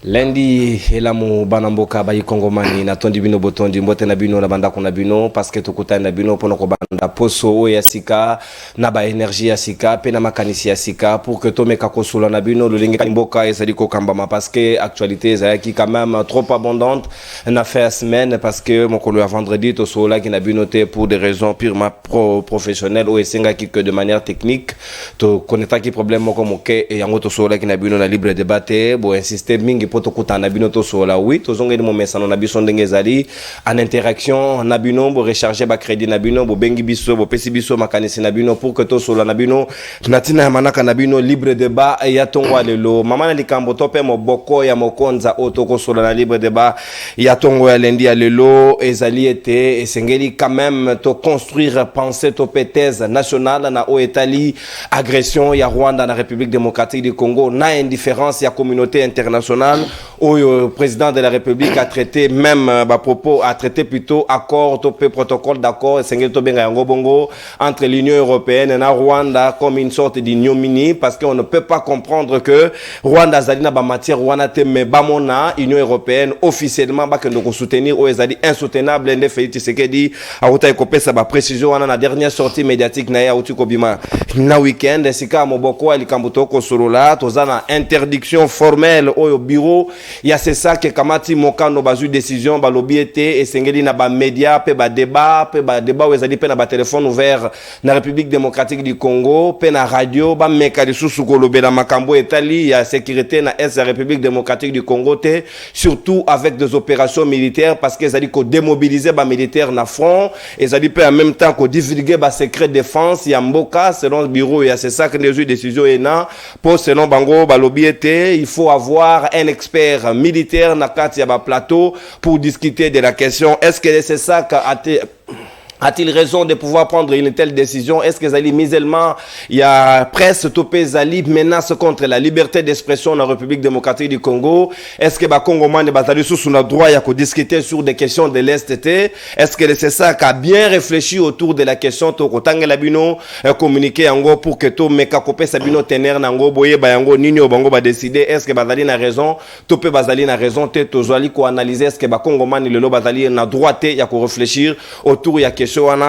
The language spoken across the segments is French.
Lundi elamu banamboka bayi kongomani na tondi bino botondi mbote na bino na banda kuna bino parce que tukutana na bino pono ko banda poso ya sika na ba énergie ya sika pe na makanisi ya sika pour que tomeka kosola na bino lolingi mboka ezali ko kambama parce que actualité ezali quand même trop abondante na fait semaine parce que mokolo ya vendredi to sola ki na bino te pour des raisons purement professionnelles ou esenga ki que de manière technique to connaître ki problème moko moke et yango to sola ki na bino na libre débat bo insister mingi poto kutana bino to sola oui to zongeli mo mesano na biso ndenge ezali en interaction na bino bo recharger ba crédit na bino bo bengi biso bo pesi biso makanisi na bino pour que to sola na bino natina manaka na bino libre débat ya tongwa lelo mama na likambo to pe moboko ya mokonza oto ko sola na libre débat ya tongo ya lendi ya lelo ezali ete esengeli quand même to construire penser to thèse nationale na o etali agression ya Rwanda na République démocratique du Congo na indifférence ya communauté internationale où le président de la République a traité même propos a traité plutôt accord topé protocole d'accord sengeli to benga yango bongo entre l'Union européenne et na Rwanda comme une sorte d'ignominie parce qu'on ne peut pas comprendre que Rwanda zalina ba matière Rwanda te me bamona Union européenne officiellement ba que nous soutenir ou ezali insoutenable ne Félix Tshisekedi a uta ekopesa ba précision wana na dernière sortie médiatique na ya uti kobima na week-end sika moboko alikambuto ko solola tozana interdiction formelle au bureau il y a c'est ça que kamati mokano bazu décision ba lobiete et sengeli na ba média pe ba débat ou ezali pe na ba téléphone ouvert na République démocratique du Congo pe na radio ba meka lisusu ko lobela makambo etali ya sécurité na est la République démocratique du Congo te surtout avec des opérations militaires parce que ezali ko démobiliser ba militaire na front ezali pe en même temps ko divulguer ba secret défense ya mboka selon le bureau il y a c'est ça que les décisions ena pour selon bango ba lobiete il faut avoir un expert militaire na kati ya ba plateau pour discuter de la question est-ce que c'est ça a-t-il raison de pouvoir prendre une telle décision? Est-ce que Zali musulman, il y a presse topé Zali menace contre la liberté d'expression dans la République démocratique du Congo? Est-ce que ba Congoman et Batali sous le droit à discuter sur des questions de l'Est? Est-ce que c'est ça qui a bien réfléchi autour de la question Toko Tangela Bino communiquer en gros pour que to meka kopé Sabino tener nango boye ba yango nini obango ba décider? Est-ce que Bazali na raison? Topé Bazali na raison te to Zali ko analyser est-ce que ba Congoman et le lo Bazali na droit te ya ko réfléchir autour ya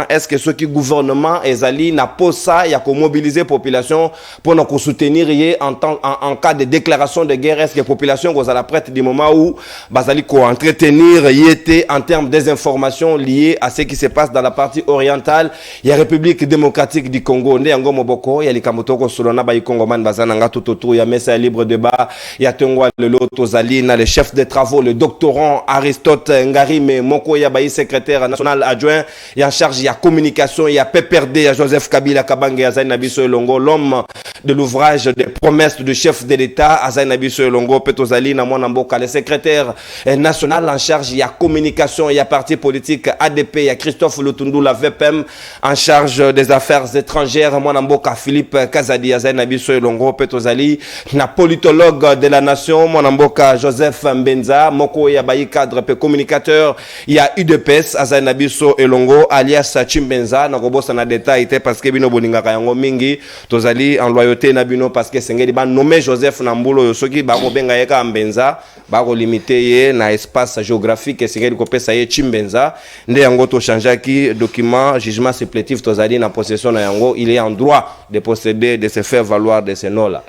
est-ce que ce qui gouvernement ezali na posa ya ko mobiliser population pour nous soutenir en cas de déclaration de guerre? Est-ce que population goza la prête du moment où bazali ko entretenir yete en termes des informations liées à ce qui se passe dans la partie orientale ya République démocratique du Congo nde yango moboko ya likamoto ko solona ba Congoman bazana nga tout autour ya mesa libre débat ya tengwa le loto zali na le chef de travaux le doctorant Aristote Ngarime Moko ya ba secrétaire national adjoint en charge, il y a communication, il y a PPRD, il y a Joseph Kabila Kabange, Azaï Nabiso Elongo, l'homme de l'ouvrage des promesses du chef de l'État, Azaï Nabiso Elongo, Petozali, Namouanamboka, le secrétaire national en charge, il y a communication, il y a parti politique ADP, il y a Christophe Lutundu, la VPM, en charge des affaires étrangères, Mouanamboka, Philippe Kazadi, Azaï Nabiso Elongo, Petozali, na politologue de la nation, Mouanamboka, Joseph Mbenza, Moko Yabayi, cadre, communicateur, il y a UDPS, Azaï Nabiso Elongo, alias Chimbenza na kobosa na détail parce que bino bolinga yango mingi tozali en loyauté na bino parce que sengeli ba nommé Joseph Nambulo soki ba ko benga yeka Mbenza ba ko limiter ye na espace géographique sengeli ko pesa ye Chimbenza nde yango to changeaki document jugement supplétif tozali na possession na yango il est en droit de posséder de se faire valoir de ces noms là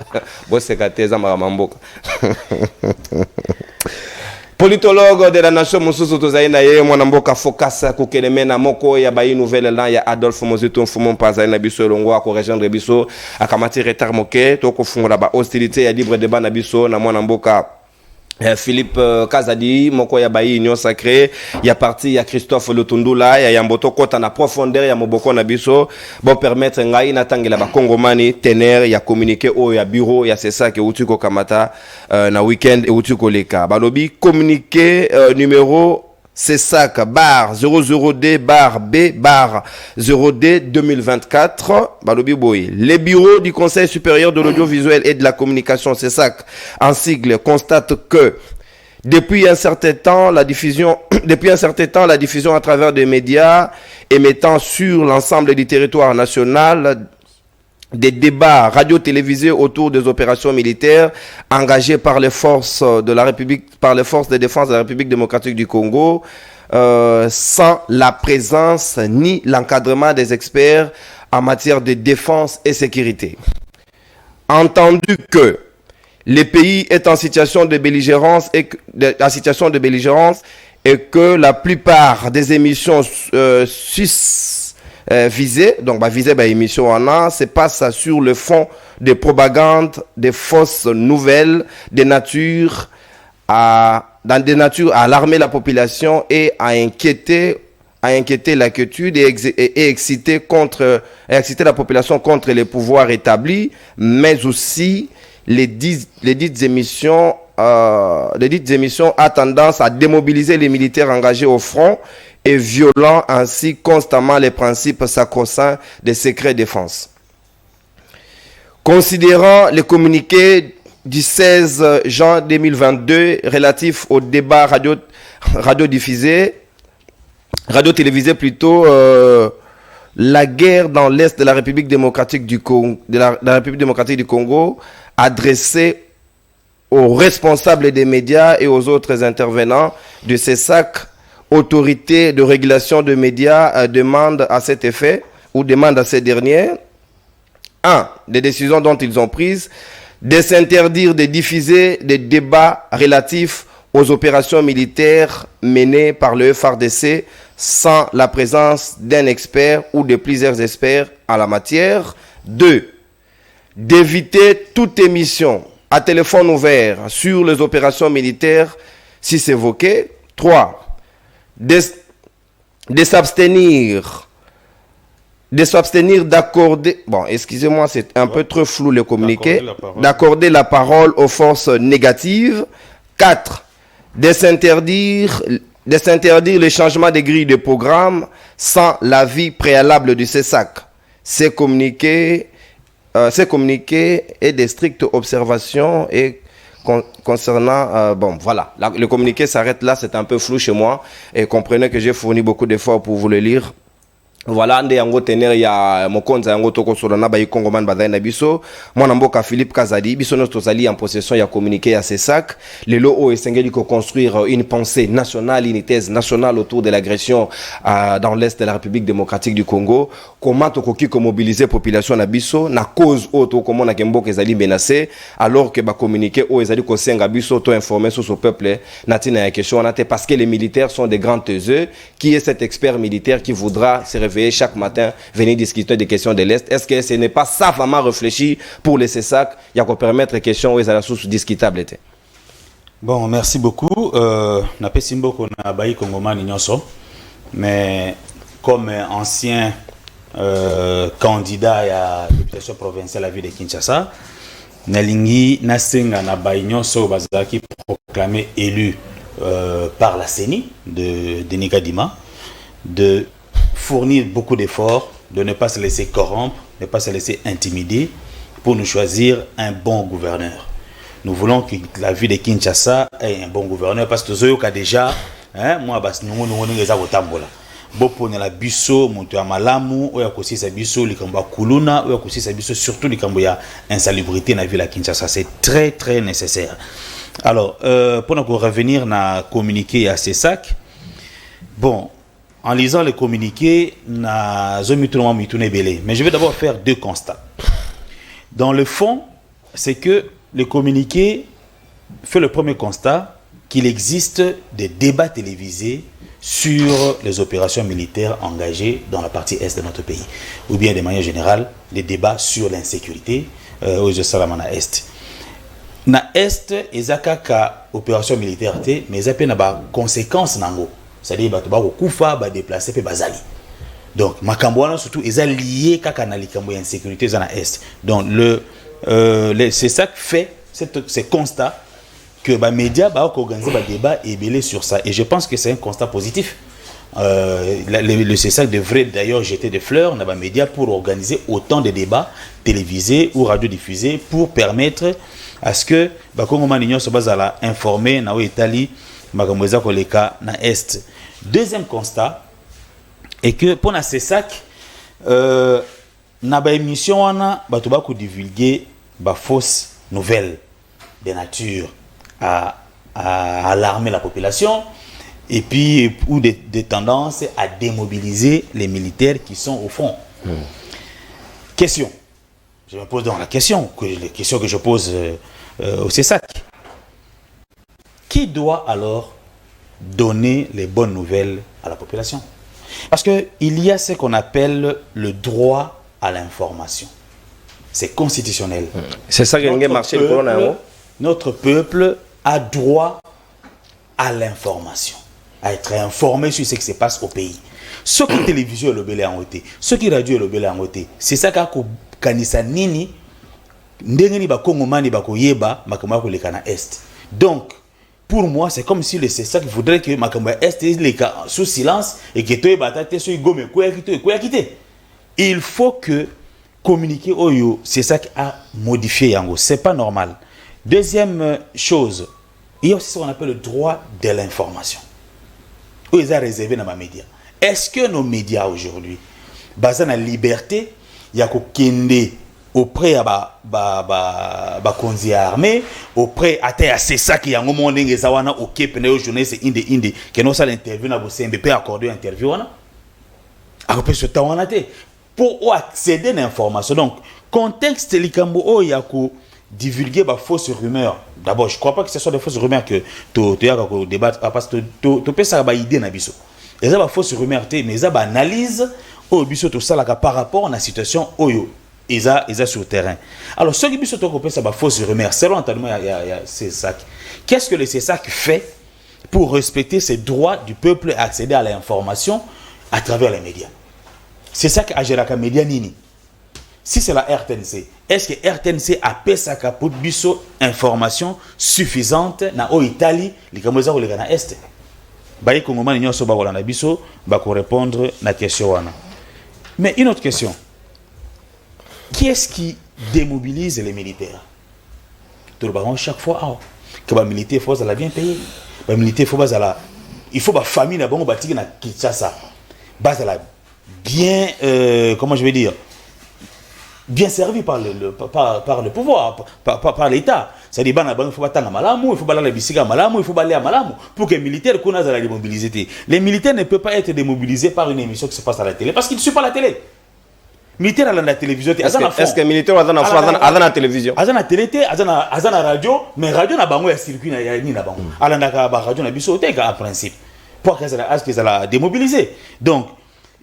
bo sekateza mamboka politologue de la nation Moussou Tozaïna ye mwanamboka focus kukeleme na moko ya bayi nouvelle là ya Adolphe Mozito Mfumon Pazaïna biso longo ko rejoindre biso akamati retard moke to ko fungola ba hostilité ya libre débat na biso na mwanamboka Philippe Kazadi moko ya bayi union sacrée ya parti ya Christophe Lutundula ya yamboto kota na profondeur ya moboko na biso bon permettre ngai na tangela ba kongomani tener ya communiquer o ya bureau ya c'est ça que uti ko kamata na weekend et uti ko leka balobi communiquer numéro CESAC bar 00D bar B bar 0D 2024 balobi boy. Les bureaux du Conseil supérieur de l'audiovisuel et de la communication CESAC en sigle constatent que depuis un certain temps la diffusion à travers des médias émettant sur l'ensemble du territoire national des débats radio-télévisés autour des opérations militaires engagées par les forces de la République, par les forces de défense de la République démocratique du Congo, sans la présence ni l'encadrement des experts en matière de défense et sécurité. Entendu que le pays est en situation de belligérance et que la plupart des émissions visées, donc visées par émission en an, se passe sur le fond de propagande, des fausses nouvelles, des natures à alarmer la population et à inquiéter l'inquiétude et exciter la population contre les pouvoirs établis, mais aussi les dites émissions a tendance à démobiliser les militaires engagés au front et violant ainsi constamment les principes sacro-saints des secrets défense. Considérant les communiqués du 16 juin 2022 relatif au débat radio-télévisé plutôt, la guerre dans l'est de la République démocratique du Congo, adressée aux responsables des médias et aux autres intervenants de ces sacs, autorités de régulation de médias demandent à cet effet ou demandent à ces derniers, 1. Des décisions dont ils ont prises, de s'interdire de diffuser des débats relatifs aux opérations militaires menées par le FARDC sans la présence d'un expert ou de plusieurs experts en la matière. 2. D'éviter toute émission à téléphone ouvert sur les opérations militaires si c'est évoqué. 3. De s'abstenir d'accorder, excusez-moi, c'est un peu trop flou le communiqué, d'accorder la parole aux forces négatives. 4. De s'interdire le changement des grilles de programme sans l'avis préalable du CESAC. Ces communiqués et des strictes observations et concernant, le communiqué s'arrête là, c'est un peu flou chez moi et comprenez que j'ai fourni beaucoup d'efforts pour vous le lire. Voilà, nde yango tener ya mokonza yango toko solana ba Congoman badai na biso mwana mboka Philippe Kazadi biso no tozali en possession ya communiqué à ces sacs lelo o esengeli ko construire une pensée nationale, une thèse nationale autour de l'agression dans l'est de la République démocratique du Congo. Comment tokoki ko mobiliser population na biso na cause auto comment na kemboka ezali menacé alors que ba communiqué o ezali ko senga biso to informer sur ce peuple natina ya question na te parce que les militaires sont des grands taiseux. Qui est cet expert militaire qui voudra se réveiller chaque matin, venir discuter des questions de l'Est? Est-ce que ce n'est pas ça vraiment réfléchi pour les CESAC? Il y a qu'à permettre les questions où ils ont la source discutable. Bon, merci beaucoup. Na Pesimbo na Bayi Kongomani nyonso, mais comme ancien candidat à la députation provinciale à la ville de Kinshasa, Nalingi Nasenga na Bayi nyonso bazaki proclamé élu par la CENI de Denis Kadima, de fournir beaucoup d'efforts, de ne pas se laisser corrompre, ne pas se laisser intimider pour nous choisir un bon gouverneur. Nous voulons que la ville de Kinshasa ait un bon gouverneur parce que Zoyoka déjà, moi, nous Bopone la biso, monte à Malamu, ou ya sa biso, likamba Kuluna, ou ya sa biso, surtout likamba ya insalubrité na ville de Kinshasa. C'est très très nécessaire. Alors, pour nous revenir na communiqué à ces sacs, bon, en lisant les communiqués, mais je vais d'abord faire deux constats. Dans le fond, c'est que le communiqué fait le premier constat qu'il existe des débats télévisés sur les opérations militaires engagées dans la partie est de notre pays. Ou bien de manière générale, les débats sur l'insécurité aux Salamana Est. Na Est, ezaka opération militaire, mais il y a des conséquences nango. C'est-à-dire que kufa ba déplacer pe bazali. Donc makambo surtout ils sont liés kaka na likambo insécurité dans l'est. Donc c'est ça qui fait ce constat que les médias ba organiser ba débat et belé sur ça et je pense que c'est un constat positif. Le CESAC devrait d'ailleurs jeter des fleurs dans les médias pour organiser autant de débats télévisés ou radiodiffusés pour permettre à ce que Bakongomani Nyon se base à la informer na Italie makamboza koleka na est. Deuxième constat est que pour la CESAC na ba émission wana bato ba ko divulguer ba fausses nouvelles de nature à alarmer la population et puis ou des tendances à démobiliser les militaires qui sont au front. Question. Je me pose donc la question que je pose au CESAC. Qui doit alors donner les bonnes nouvelles à la population? Parce qu'il y a ce qu'on appelle le droit à l'information. C'est constitutionnel. C'est ça qui a marché le corona. Notre peuple a droit à l'information, à être informé sur ce qui se passe au pays. Ce qui télévision est le belé en côté, ce qui radio est le belé en côté. C'est ça qu'a kanisa nini ndengeni ba kongomani ba koyeba makambo ko lekana est. Donc pour moi c'est comme si c'est ça qu'il faudrait que makambo est les sous silence et que toi batate so igome ko yakite. Il faut que communiquer oyo, c'est ça qui a modifié yango, c'est pas normal. Deuxième chose, il y a aussi ce qu'on appelle le droit de l'information. Où ils ont réservé dans les médias. Est-ce que nos médias aujourd'hui, basés sur la liberté, il y a kende auprès de konzi armée, auprès de c'est ça qui est en moment où zawana ok pendant journée c'est inde que nous ça l'interview na CMBP accordé interview wana. Après ce temps on a été pour accéder à l'information. Donc contexte likambo o ya ko divulguer des fausses rumeurs. D'abord, je ne crois pas que ce soit des fausses rumeurs que tu as débattre parce que tu peux savoir idée na biso. Et ça des fausses rumeurs mais ça analyse au biso tout ça là par rapport à la situation oyo ils a sur le terrain. Alors ce qui biso to peut ça des fausses rumeurs. Selon entendement il y a CESAC. Qu'est-ce que le CESAC fait pour respecter ses droits du peuple et accéder à l'information à travers les médias? C'est ça que Ageraka Média Nini. Si c'est la RTNC, est-ce que RTNC a fait sa capote biso information suffisante na o Italie, les Camerounais ou les Ghana Est? Baye Kongomani nyonso ba kolanda biso ba ko répondre na question wana. Mais une autre question. Qui est-ce qui démobilise les militaires? Tout le baron chaque fois que les militaires faut ça bien payer. Les militaires faut la il faut ba famille na bango batiki na Kinshasa. Base la bien comment je vais dire bien servi par le pouvoir, par l'État. C'est-à-dire il faut battre malamu, il faut baller la bisika malamu, il faut baller à malamu pour que les militaires connaissent la démobilisation. Les militaires ne peuvent pas être démobilisés par une émission qui se passe à la télé parce qu'ils ne suivent pas la télé. Militaire à la télévision, est-ce que militaire à la télévision? À la télé, à la radio, mais radio n'a pas un circuit ni na bango. À la radio n'a biso en principe. Pour qu'elle la démobiliser. Donc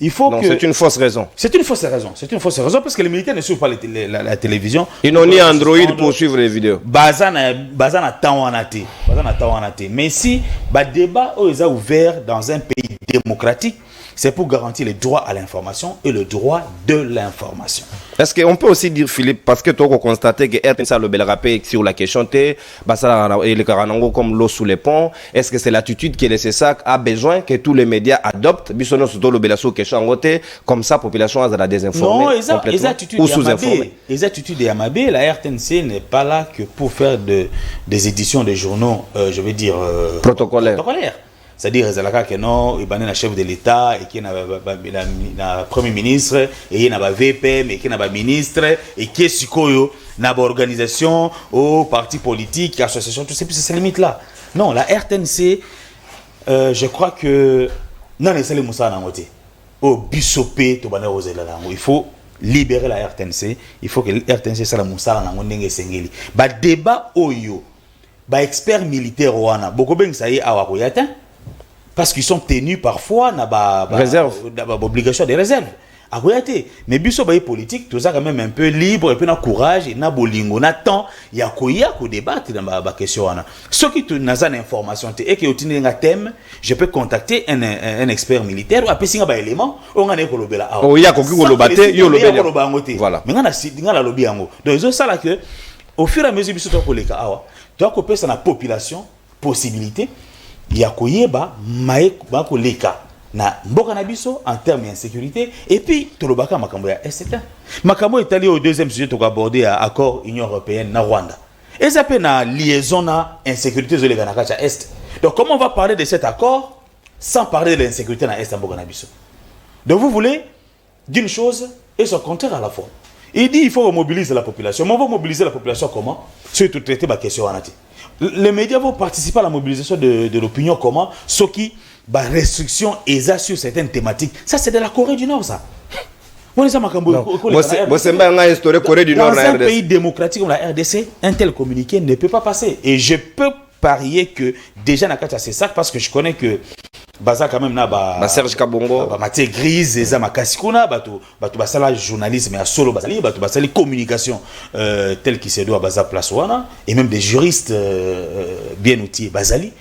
il faut que... c'est une fausse raison. C'est une fausse raison. C'est une fausse raison parce que les militaires ne suivent pas la télévision. Ils n'ont ni Android pour suivre les vidéos. Bazana tawanate. Mais si le débat est ouvert dans un pays démocratique, c'est pour garantir le droit à l'information et le droit de l'information. Est-ce qu'on peut aussi dire, Philippe, parce que tu as constaté que RTNC a le bel rappel sur la question et le Karanango comme l'eau sous les ponts, est-ce que c'est l'attitude que le CESAC a besoin que tous les médias adoptent, comme ça la population a la désinformée complètement ou sous-informée? Les attitudes de Yamabé, la RTNC n'est pas là que pour faire des éditions de journaux, je veux dire, protocolaires. C'est-à-dire que non, il y a un chef de l'État, et qui a un premier ministre, et il y a un VPM, et qui a un ministre, et qui est une organisation, ou parti politique, association, tout ça, puis c'est ces limites-là. Non, la RTNC, je crois que non, c'est les Moussa Nangote. Au Bissopé, il faut libérer la RTNC, il faut que la RTNC soit la Moussa Nangote Sengeli. Ba débat oyo, ba expert militaire ouana, beaucoup ben ça y est, awakoyata. Parce qu'ils sont tenus parfois dans l'obligation de réserve. Mais biso baye politique, tout ça quand même un peu libre, et puis na courage, et na bolingo, na temps, il y a ko débattre dans la question. Ce qui n'a pas d'information, et que tu as un thème, je peux contacter un expert militaire, ou appeler un élément, ou un écolo. Oh, il y a quelqu'un qui l'a voilà. Mais on a lobby en haut. Donc, c'est ça là que, au fur et à mesure, biso tu as coupé sur la population, possibilité, il y a koyeba maeko leka na mboka na biso en termes d'insécurité et puis tolobaka makambo ya est makambo est allé au deuxième sujet to aborder à accord Union européenne na Rwanda et ça peut na liaison na insécurité de leka na kacha est. Donc comment on va parler de cet accord sans parler de l'insécurité na est mboka na biso? Donc vous voulez d'une chose et son contraire à la fois. Il dit il faut mobiliser la population. Mais on va mobiliser la population comment? Surtout traiter ma question en entier. Les médias vont participer à la mobilisation de l'opinion comment? Ce qui, restriction et sur certaines thématiques. Ça, c'est de la Corée du Nord, ça. Dans un pays démocratique comme la RDC, un tel communiqué ne peut pas passer. Et je peux parier que déjà, c'est ça, parce que je connais que Baza quand même na Serge Kabongo matière grise eza makasi kuna bato basala journalisme ya solo basali bato basali communication tel qui se doit baza place wana et même des juristes bien outillés basali.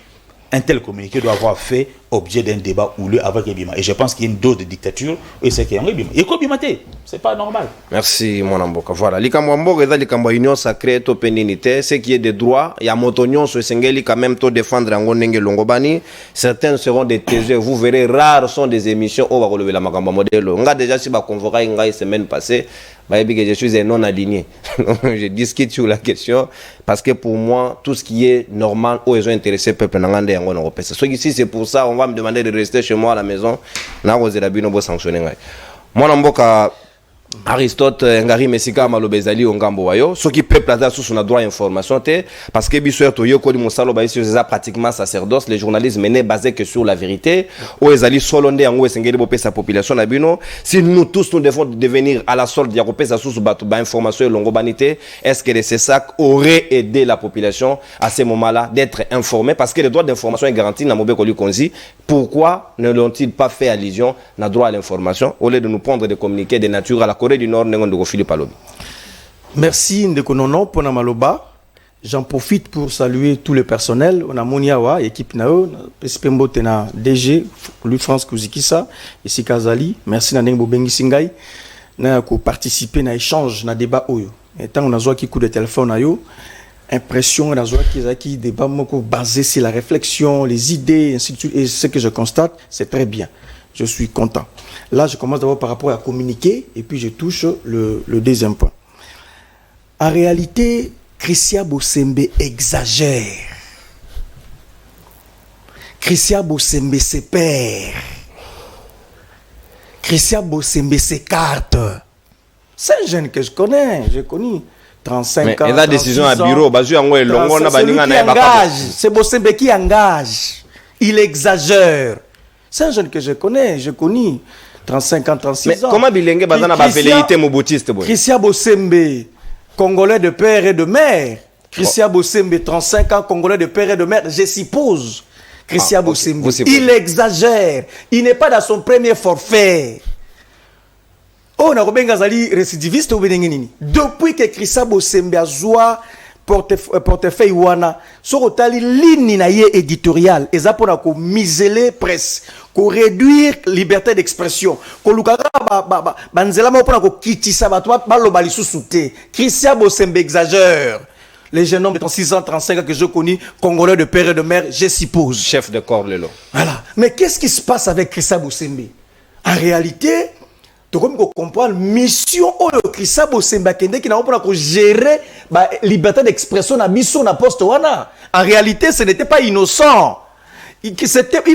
Un tel communiqué doit avoir fait objet d'un débat houleux avec Ebima. Et je pense qu'il y a une dose de dictature et c'est qu'il y a un Ebima. Et quoi Bimate? C'est pas normal. Merci mon amboka. Voilà. Likambo mboka eza likambo union sacrée to peninité, ce qui est des droits, il y a motonyon so sengeli quand même to défendre ngo ndenge longobani. Certains seront des taiseux, vous verrez rares sont des émissions au va relever la makambo modelo. Nga déjà si ba convoqué nga semaine passée, je suis un non aligné. Je discute sur la question parce que pour moi tout ce qui est normal ou ils ont intéressé peuple nangande yango na repesa. So ici c'est pour ça on va me demander de rester chez moi à la maison na kozela bino bo sanctionner ngai. Moi mboka Aristote ngari mesika malobezali ongambo wayo ce qui peuple aza sous son droit à information té parce que biso to yoko di mosalo ba ici c'est pratiquement sacerdoce les journalistes menés basés que sur la vérité ou ezali solonde yango esengeli bopé sa population na bino si nous tous nous devons devenir à la solde ya kopesa sous bato ba information longo banité est-ce que ces sacs auraient aidé la population à ce moment-là d'être informés parce que le droit d'information est garanti na mobé koli konzi pourquoi ne l'ont-ils pas fait allusion na droit à l'information au lieu de nous prendre des communiqués de nature à la Corée du Nord n'engo Philippe Alobi. Merci Ndeko Nono pour Maloba. J'en profite pour saluer tout le personnel. On a Moniawa, équipe Nao, Pespembo Tena DG, lui France Kouzikisa, ici Kazali. Merci Nanengo Bengi Singay. Na ko participer na échange na débat oyo. Et tant on a qui coup de téléphone ayo, impression on a qui débat moko basé sur la réflexion, les idées, ainsi de suite. Et ce que je constate, c'est très bien. Je suis content. Là, je commence d'abord par rapport à communiquer et puis je touche le deuxième point. En réalité, Christian Bosembe exagère. Christian Bosembe s'épère. Christian Bosembe s'écarte. C'est un jeune que je connais. J'ai connu 35 ans. Et la décision à bureau, c'est Bosembe qui engage. Il exagère. C'est un jeune que je connais, je connais 35 ans, 36 ans. Comment Bilenge Bazana va velléité Moboutiste? Christian Bosembe, Congolais de père et de mère. Christian Bosembe, 35 ans, Congolais de père et de mère, je suppose. Christian Bosembe, il exagère. Il n'est pas dans son premier forfait. Oh, on a Gazali récidiviste ou depuis que Christian Bosembe a joué portefeuille wana so otali ligne na ye éditorial eza pona ko miseler presse ko réduire liberté d'expression ko lukaka banzela mo pona ko kitisa bato baloba lisusu te. Christian Bosembe exagère. Les jeunes hommes de 36 ans, 35 ans que je connais, Congolais de père et de mère, je suppose. Chef de corps, Lelo. Voilà. Mais qu'est-ce qui se passe avec Christian Bosembe? En réalité, tu comprends mission de Christian Bosembe qui n'a pas gérer la liberté d'expression na mission na poste wana. En réalité, ce n'était pas innocent. Il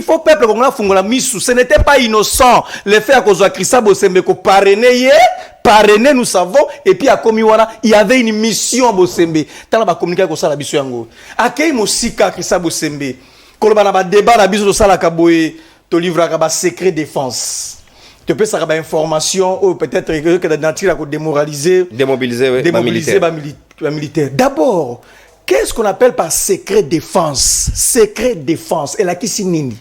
faut peuple qu'on a fondé la mission. Ce n'était pas innocent. Le fait à cause de Christian Bosembe ko parrainer, nous savons. Et puis à Komiwana, il y avait une mission à Bosembe. Tant la communiquer avec ça la mission yango. Akei mosika Christian Bosembe. Koloba na ba débat na biso ça la kaboye. To livre à secret défense. Tu peux savoir information ou peut-être que la nature a démoralisé, démobiliser les militaires. D'abord, qu'est-ce qu'on appelle par secret défense? Secret défense. Et là qui signifie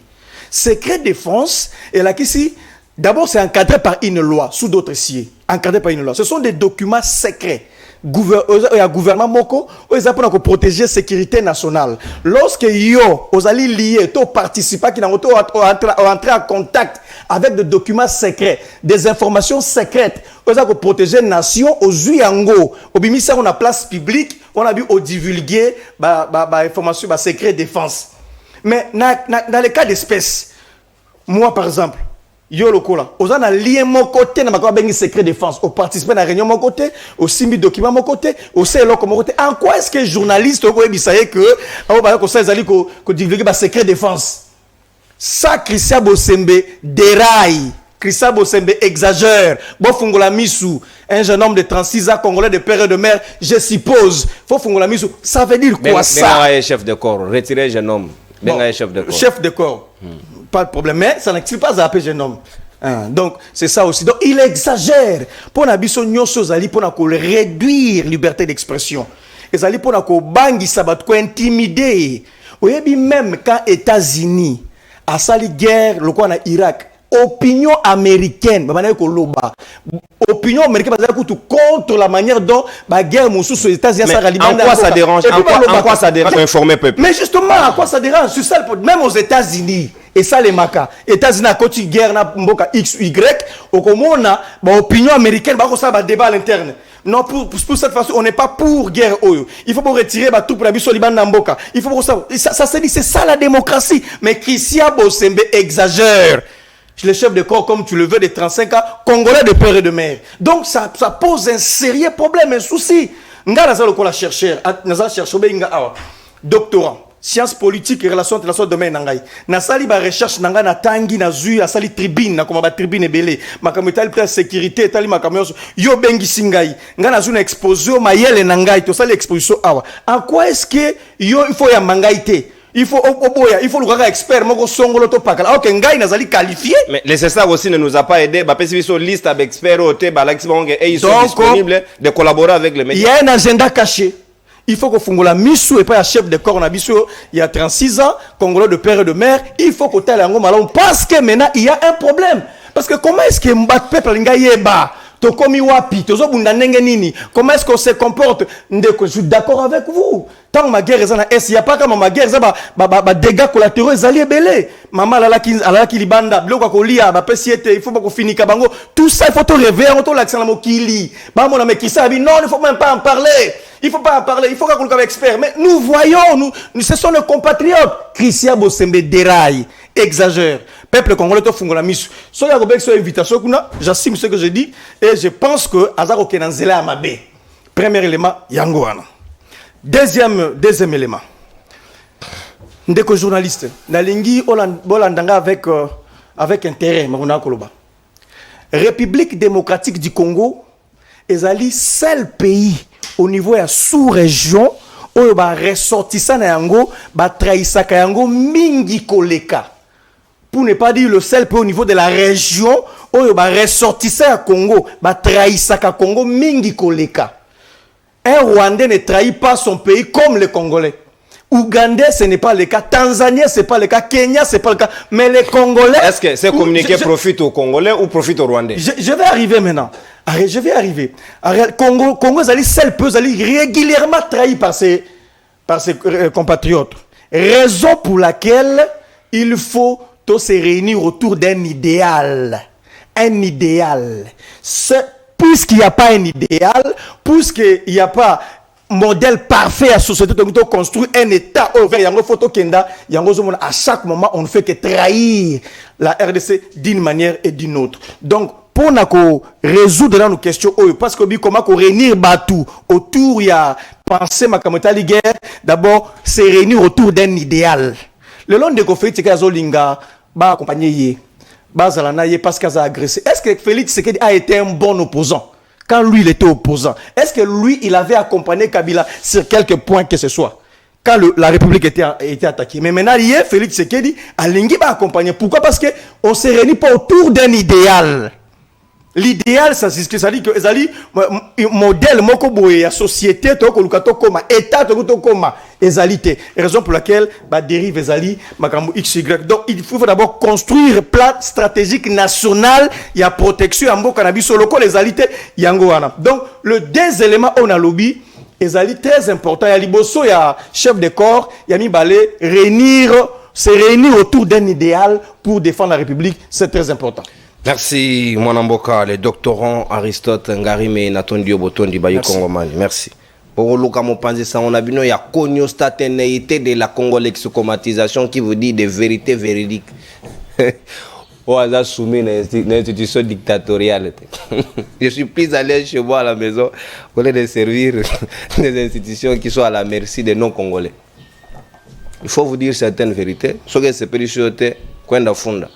secret défense. Et là qui si d'abord c'est encadré par une loi sous d'autres sièges. Encadré par une loi. Ce sont des documents secrets. Gouvernement moko pour protéger la sécurité nationale. Lorsque yo osali lié to participants qui n'ont entré en contact avec des documents secrets, des informations secrètes, pour protéger la nation aux yango obimisa on a place publique, on a vu au divulguer information secret défense. Mais dans les cas d'espèce, moi par exemple yo lokola ozana lien mon côté na makaba bengi secret défense au participer na réunion mon côté au simbi document mon côté au selo mon côté en quoi est-ce que journaliste ko ebisaye que au ba ko ça ezali ko divulguer ba secret défense ça Christian Bosembe déraille Christian Bosembe exagère. Bon Fungola Missou, un jeune homme de 36 ans, congolais de père et de mère, je suppose. Faut Fungola Missou, ça veut dire quoi ça? Benga chef de corps, retirez jeune homme. Benga chef de corps. Chef de corps, pas de problème. Mais ça n'explique pas à appeler jeune homme. Donc c'est ça aussi. Donc il exagère. Pour Nabiso Nyoso Zali, pour réduire liberté d'expression. Et Zali pour bangi sabat ko intimider. Oyebi même quand États-Unis a sali guerre le quoi na Irak. Opinion américaine, opinion américaine contre la manière dont la guerre aux États-Unis. En quoi ça dérange? En quoi ça dérange informer peuple? Mais justement, à quoi ça dérange? Sur ça, même aux États-Unis, et ça les maca. États-Unis à côté guerre na mboka X ou Y, au Comona, opinion américaine, ça va débat à l'interne. Non, pour cette façon, on n'est pas pour guerre. Il faut pour retirer tout pour la mission Liban Namboka. Il faut pour ça. Ça se dit, c'est ça la démocratie. Mais Christian Bosembe exagère. Le chef de corps, comme tu le veux, de 35 ans, congolais de père et de mère. Donc, ça pose un sérieux problème, un souci. Nga naza lokola chercheur, naza chercheur doctorant, sciences politiques et relations internationales domaine nangai. Nasali ba recherche nanga na tangi na zui asali tribune na koma ba tribune belé. Makamita li sécurité tali makamyo yo bengi singai. Nga nazu na exposition mayele nangai to sali exposition awa. En quoi est-ce que yo il faut ya mangaité? Il faut le gars expert, moko songolo to pakala. Alors que ngai nazali qualifié. Mais le CESAR aussi ne nous a pas aidé. Bah parce qu'ils liste avec experts au et ils sont disponibles de collaborer avec les médias. Il y a un agenda caché. Il faut que Fungola Missou et pas un chef de corps Nabiso. Il y a 36 ans, congolais de père et de mère. Il faut que tu aies un malon parce que maintenant il y a un problème. Parce que comment est-ce que Mbat peuple ngayeba to komi wapi tozo bunda ndenge nini? Comment est-ce qu'on se comporte? Je suis d'accord avec vous. Tant ma guerre est en S, il y a pas comme ma guerre ça ba dégâts collatéraux ezali belé. Maman la ki libanda bloko kolia ba pesiete il faut pas qu'on finisse bango. Tout ça il faut te réveiller on to l'accent la mokili. Ba mon ami qui ça non, il faut même pas en parler. Il faut pas en parler, il faut qu'on soit expert. Mais nous voyons nous ce sont nos compatriotes. Christian Bosembe déraille, exagère. Peuple congolais to fungola misu. So ya robek so invitation kuna, j'assume ce que je dis et je pense que Azaro Kenanzela Amabe. Premier élément yango wana. Deuxième élément. Ndeko journaliste, nalingi olandanga avec intérêt maruna koloba. République démocratique du Congo ezali seul pays au niveau ya sous-région oyo ba ressortissant na yango ba trahisaka yango mingi koleka. Pour ne pas dire le seul pays au niveau de la région oyo ba ressortissant ya Congo ba trahisaka Congo mingi koleka. Un Rwandais ne trahit pas son pays comme les Congolais. Ougandais, ce n'est pas le cas. Tanzanien, ce n'est pas le cas. Kenya, ce n'est pas le cas. Mais les Congolais... Est-ce que ces communiqués profitent aux Congolais ou profitent aux Rwandais? Je vais arriver maintenant. Je vais arriver. Congo, seul peu, régulièrement trahi par ses compatriotes. Raison pour laquelle il faut tous se réunir autour d'un idéal. Un idéal. Puisqu'il n'y a pas un idéal, puisqu'il n'y a pas modèle parfait à la société, donc on construit un État à chaque moment, on ne fait que trahir la RDC d'une manière et d'une autre. Donc, pour résoudre nos questions, parce que comment réunir Batou autour, il y a pensé Makamotali guerre, d'abord, c'est réunir autour d'un idéal. Le long de Kofei Tshisekedi ba accompagner parce qu'il a agressé. Est-ce que Félix Tshisekedi a été un bon opposant quand lui il était opposant? Est-ce que lui il avait accompagné Kabila sur quelques points que ce soit quand la République était attaquée? Mais maintenant Félix Tshisekedi a accompagné. Pourquoi? Parce qu'on ne se réunit pas autour d'un idéal. L'idéal, ça c'est ce que ça dit que ezali modèle moko boye ya société to ko lukato koma état to koma ezalité, raison pour laquelle ba dérive ezali makambo XY. Donc il faut d'abord construire plan stratégique national ya protection ya mboka na biso loko les alité yango wana. Donc le deux éléments on a lobby ezali très important ya liboso ya chef de corps ya mibale se réunir autour d'un idéal pour défendre la République, c'est très important. Merci, Mwanamboka, le doctorant Aristote Ngarime Natondio Botondi Bayu Kongomani. Merci. Pour le cas, on a vu il y a cognostaténéité de la congolexicomatisation qui vous dit des vérités véridiques. On a soumis une institution dictatoriale. Je suis plus à l'aise chez moi à la maison pour les servir des institutions qui sont à la merci des non-congolais. Il faut vous dire certaines vérités. Ce que c'est périchoté, quand on funda.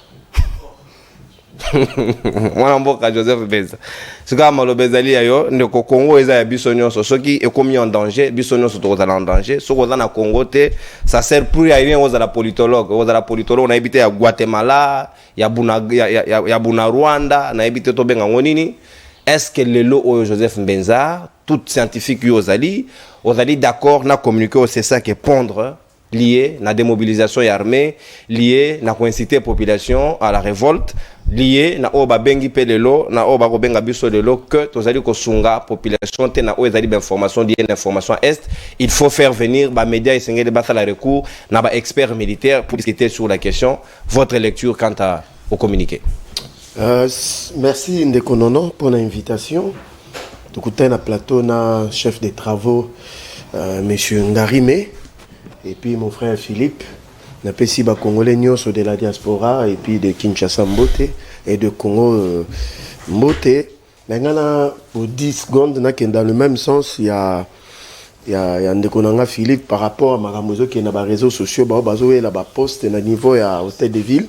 mwana mboka Joseph Benza sika maloba ezali yayo ndeko Congo eza ya biso nyonso soki ekomi en danger biso nyonso tokozala en danger soki oza na Congo te ça sert plus à rien ozala politologue na ebite ya Guatemala ya Buna Rwanda na ebite to benga ngonini. Est-ce que lelo oyo Joseph Benza tout scientifique yo ozali d'accord na communiquer c'est ça qui est pondre lié na démobilisation et armée, lié na inciter population à la révolte, lié na oba bengi pelelo, na oba ko benga biso lelo que tozali ko sunga population te na o ezali ba information lié l'information est, il faut faire venir ba médias et sengeli ba la recours na ba experts militaires pour discuter sur la question. Votre lecture quant au communiqué. Merci Ndeko Nono pour l'invitation. Tout na plateau na chef des travaux monsieur Ngarime. Et puis mon frère Philippe, n'a pas si Congolais de la diaspora et puis de Kinshasa Mbote et de Congo Mbote. Maintenant, pour 10 secondes, dans le même sens, il y a Ndekonanga Philippe par rapport à Maramozo qui est dans les réseaux sociaux, il y a poste au niveau à Hôtel de Ville.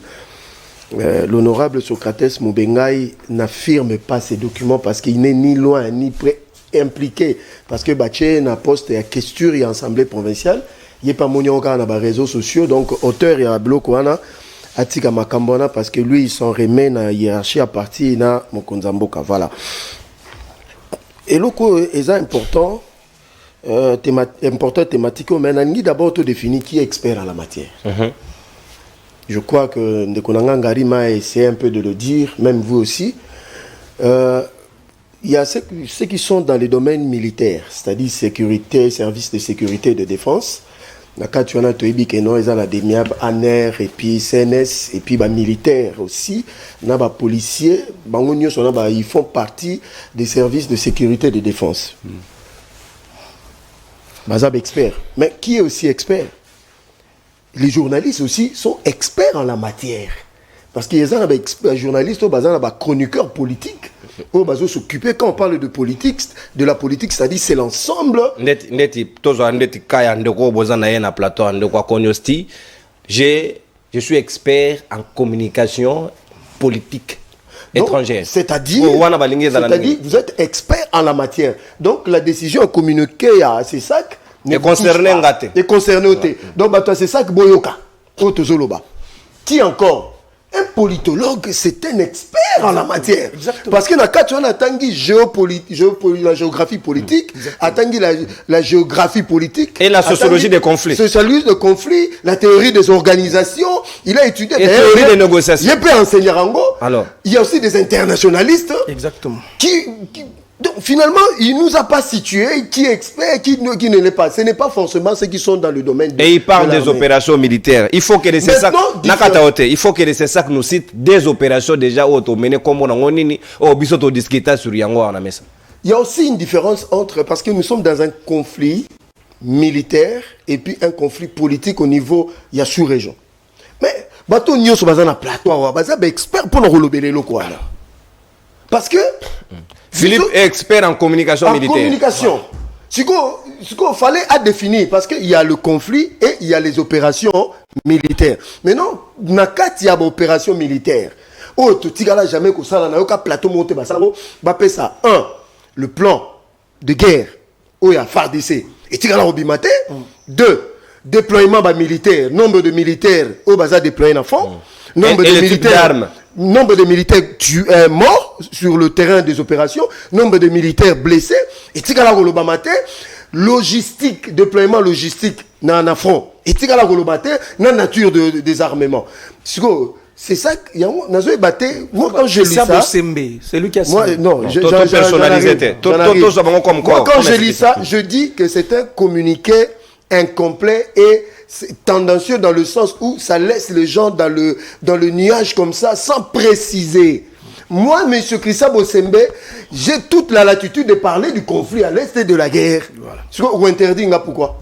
L'honorable Socrates Moubengaï n'affirme pas ces documents parce qu'il n'est ni loin ni près impliqué. Parce que Baché n'a poste à Questure et Assemblée provinciale. Il n'y a pas mon dans les réseaux sociaux, donc auteur il y a Blokoana, Atika Makambona, parce que lui il s'en remet dans la hiérarchie à partir de Mokonzamboka. Voilà. Et le coup est important, thématique, mais on a d'abord tout défini qui est expert en la matière. Je crois que Ndekonanga Ngarima a essayé un peu de le dire, même vous aussi. Il y a ceux qui sont dans les domaines militaires, c'est-à-dire sécurité, services de sécurité et de défense. Tu as la DEMIAB, ANER et puis CNS et puis militaires aussi. Policiers, ils font partie des services de sécurité et de défense. Expert. Mais qui est aussi expert? Les journalistes aussi sont experts en la matière. Parce qu'il y a des journalistes, des chroniqueurs politiques. S'occuper quand on parle de politique, de la politique, c'est-à-dire c'est l'ensemble. Je suis expert en communication politique étrangère. C'est-à-dire, vous êtes expert en la matière. Donc la décision communiquée à CESAC est concernée. Donc c'est ça que Boyoka, qui encore? Un politologue, c'est un expert en la matière. Exactement. Parce que quand on a tangi la géographie politique, la géographie politique et la sociologie des conflits. Sociologie des conflits, la théorie des organisations, il a étudié. Et la théorie des négociations. Il peut enseigner Rango. Alors. Il y a aussi des internationalistes. Exactement. Donc finalement, il ne nous a pas situé qui est expert, qui ne l'est pas. Ce n'est pas forcément ceux qui sont dans le domaine de. Et il parle des opérations militaires. Il faut que les CESAC nous citent des opérations déjà menées comme on a discuté sur Yango en Amessa. Il y a aussi une différence entre, parce que nous sommes dans un conflit militaire et puis un conflit politique au niveau, il y a sous-région. Mais, bateau n'y a pas un plateau, expert pour nous relever les locaux. Parce que Philippe est expert en communication militaire. En communication. Ce qu'il fallait à définir, parce qu'il y a le conflit et il y a les opérations militaires. Maintenant, il y a une opération militaire. Oh, tu n'as jamais que ça, il y a un plateau monté, ça. Un, le plan de guerre, où il y a FARDC. Et tu as Robimate. Deux, déploiement militaire, nombre de militaires, au bazar déployé en fond. Nombre de militaires morts sur le terrain des opérations, nombre de militaires blessés, et tigala golobamate, logistique, déploiement logistique dans un front, et tigala golobate, dans la nature de désarmement. C'est ça, moi quand je lis ça, c'est lui qui a moi, non, quand je lis ça, je dis que c'est un communiqué incomplet et tendancieux dans le sens où ça laisse les gens dans le nuage comme ça, sans préciser. Moi, M. Christa Bosembe, j'ai toute la latitude de parler du conflit à l'est et de la guerre. Voilà. Ou interdit, pourquoi?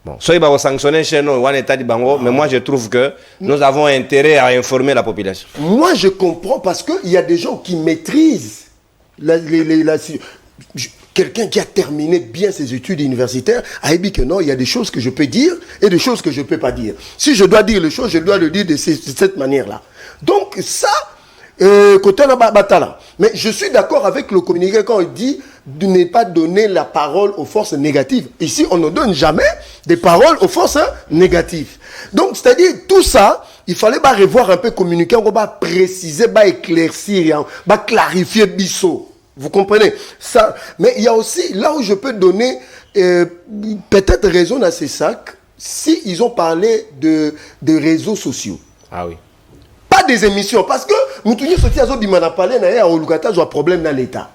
Bon, soit il va sanctionner chez nous, mais moi je trouve que nous avons intérêt à informer la population. Moi, je comprends parce qu'il y a des gens qui maîtrisent quelqu'un qui a terminé bien ses études universitaires a dit que non, il y a des choses que je peux dire et des choses que je ne peux pas dire. Si je dois dire les choses, je dois le dire de cette manière-là. Donc ça, côté na batala. Mais je suis d'accord avec le communiqué quand il dit de ne pas donner la parole aux forces négatives. Ici, on ne donne jamais des paroles aux forces négatives. Donc, c'est-à-dire, tout ça, il fallait revoir un peu communiquer, on va préciser, éclaircir, clarifier Bissot. Vous comprenez ça? Mais il y a aussi, là où je peux donner peut-être raison à ces sacs, si ils ont parlé de réseaux sociaux. Ah oui. Pas des émissions, parce que nous tous sortis à Zobimana parler, il y a un problème dans l'État.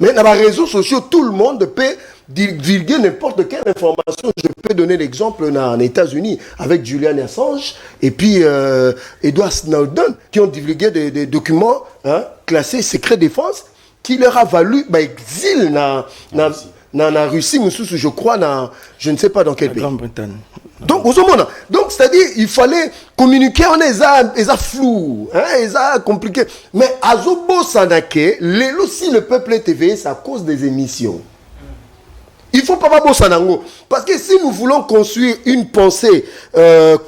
Mais dans les réseaux sociaux, tout le monde peut divulguer n'importe quelle information. Je peux donner l'exemple en États-Unis avec Julian Assange et puis Edward Snowden qui ont divulgué des documents classés secret défense qui leur a valu exil na Russie, je crois, je ne sais pas dans quel pays. Grande-Bretagne. Donc, c'est-à-dire, il fallait communiquer, on est flou, est compliqué. Mais Azobo Sanake, si le peuple est éveillé, c'est à cause des émissions. Il ne faut pas Sanango. Parce que si nous voulons construire une pensée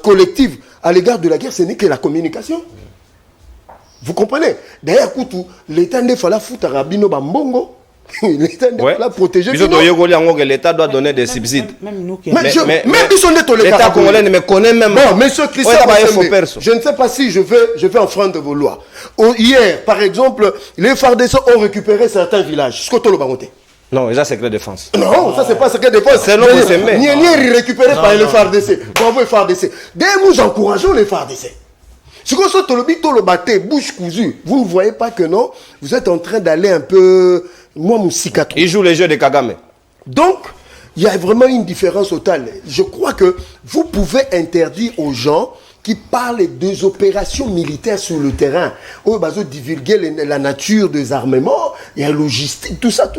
collective à l'égard de la guerre, ce n'est que la communication. Vous comprenez? D'ailleurs, l'État ne fallait foutre à Rabino Bambongo. L'État doit la protéger. L'État doit donner des subsides. Même l'État congolais ne me connaît même pas. Bon, monsieur Christophe, je ne sais pas si je vais enfreindre vos lois. Hier, par exemple, les FARDC ont récupéré certains villages. Non, c'est secret défense. Non, ça c'est pas secret défense. C'est non, c'est ni récupéré par les FARDC. Bravo les FARDC. Dès nous encourageons les FARDC. Si vous êtes bouche cousue, vous ne voyez pas que non, vous êtes en train d'aller un peu... Il joue les jeux de Kagame. Donc, il y a vraiment une différence totale. Je crois que vous pouvez interdire aux gens qui parlent des opérations militaires sur le terrain, où ils divulguer la nature des armements, et la logistique, tout ça.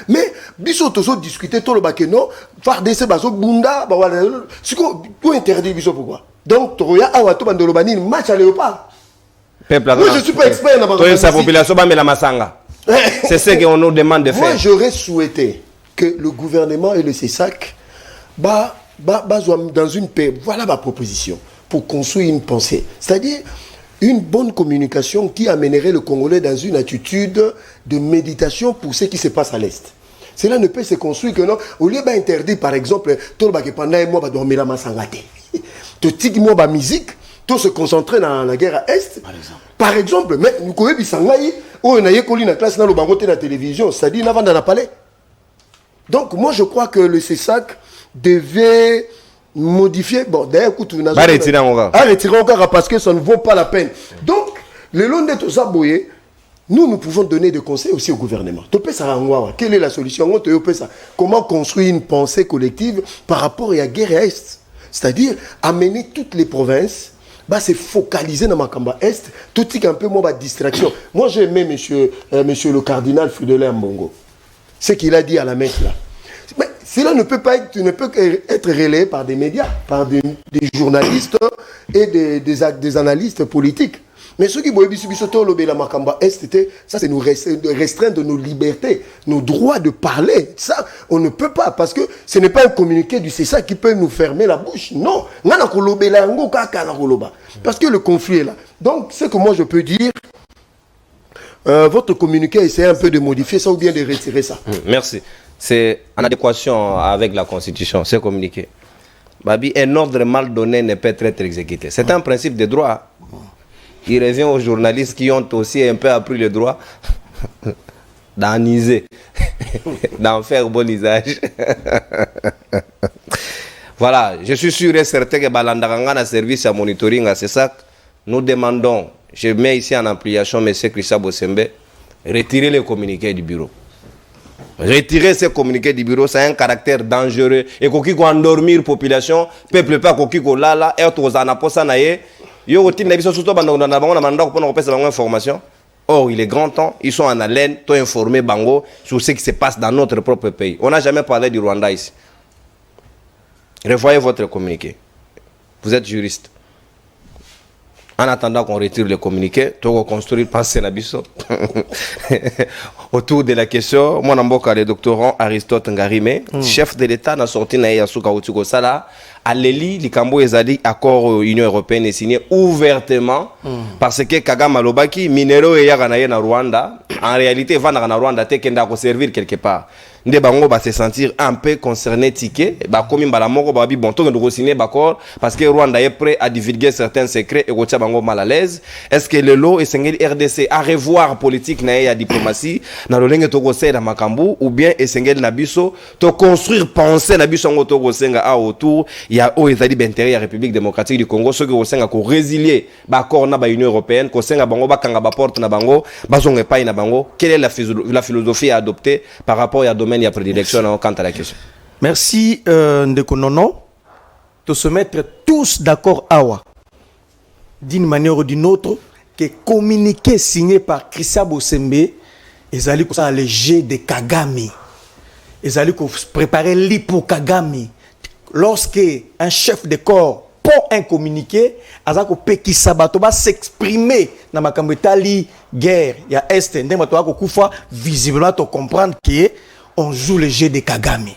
Mais, biso tozo discuter tout le bakeno, faire des bazo bunda, tout interdit biso pourquoi? Donc, Toroya Awato Bandolobani, match à léopard. Moi, je ne suis pas expert dans sa population, mais la Masanga. C'est ce qu'on nous demande de faire. Moi, j'aurais souhaité que le gouvernement et le CESAC dans une paix. Voilà ma proposition pour construire une pensée. C'est-à-dire une bonne communication qui amènerait le Congolais dans une attitude de méditation pour ce qui se passe à l'Est. Cela ne peut se construire que non. Au lieu d'interdire, par exemple, tout le monde pendant un mois, dormir à Masangate. Tout le monde la musique, tout se concentrer dans la guerre à Est. Par exemple, mais nous connaissons Bisangaï, où on a eu la classe dans le bangote de la télévision, c'est-à-dire dans la palais. Donc, moi, je crois que le CESAC devait modifier. Bon, d'ailleurs, écoute, on a retirer encore parce que ça ne vaut pas la peine. Donc, le long de tout ça, nous pouvons donner des conseils aussi au gouvernement. Quelle est la solution? Comment construire une pensée collective par rapport à la guerre à Est? C'est-à-dire amener toutes les provinces, se focaliser dans ma Makamba Est, tout un peu moins de distraction. Moi, j'ai aimé monsieur le cardinal Fridolin Mbongo. Ce qu'il a dit à la messe là. Mais cela ne peut être relayé par des médias, par des journalistes et des analystes politiques. Mais ceux qui voient la Makamba Est, ça c'est nous restreindre nos libertés, nos droits de parler. Ça, on ne peut pas, parce que ce n'est pas un communiqué du CESA qui peut nous fermer la bouche. Non. Parce que le conflit est là. Donc, ce que moi je peux dire, votre communiqué, essayez un peu de modifier ça ou bien de retirer ça. Merci. C'est en adéquation avec la Constitution, c'est communiqué. Babi, un ordre mal donné ne peut être exécuté. C'est un principe de droit. Il revient aux journalistes qui ont aussi un peu appris le droit d'aniser, d'en faire bon usage. Voilà, je suis sûr et certain que Balandaranga a service à monitoring, c'est ça. Nous demandons, je mets ici en application M. Christophe Bosembe, retirer les communiqués du bureau. Retirer ces communiqués du bureau, c'est un caractère dangereux. Et qu'on endormir la population, peuple pas qu'on lala, et aux anaposanaye. Or, il est grand temps, ils sont en haleine, tout informés Bango sur ce qui se passe dans notre propre pays. On n'a jamais parlé du Rwanda ici. Revoyez votre communiqué. Vous êtes juriste. En attendant qu'on retire le communiqué, tu vas construire pensée Nabiso. Autour de la question, moi, le doctorant Aristote Ngarime, chef de l'État, n'a sorti na Yasuka Otiko Sala, à l'Eli, Likambo Ezali, accord Union Européenne est signé ouvertement, parce que Kagame Alobaki, minero et Yaganaye na Rwanda, en réalité, Van na Rwanda, te kenda ko servir quelque part. Nde bango va se sentir un peu concerné ticket ba komi mbala moko ba bi bon to ndo signer d'accord parce que Rwanda est prêt à divulguer certains secrets et rotia bango mal à l'aise. Est-ce que le lot et sengeli RDC à revoir politique na ya diplomatie na lolenge to kosé na makambu ou bien et sengeli na biso to construire penser na biso ngo to kosenga a autour il y a o ezali d'intérêt ya République démocratique du Congo ce que kosenga ko résilier ba accord na ba Union européenne kosenga bango ba kanga ba porte na bango bazonge pa na bango. Quelle est la philosophie à adopter par rapport à domaine il y a prédilection quant à la question. Merci Ndeko Nono de se mettre tous d'accord awa d'une manière ou d'une autre que communiqué signé par Christian Bosembe ils allaient alléger de Kagame ils allaient préparer lit pour Kagame lorsque un chef de corps pour un communiqué azako peki sabato ba s'exprimer na makambo etali guerre ya est ndema to akufa visiblement to comprendre que on joue le jeu de Kagame.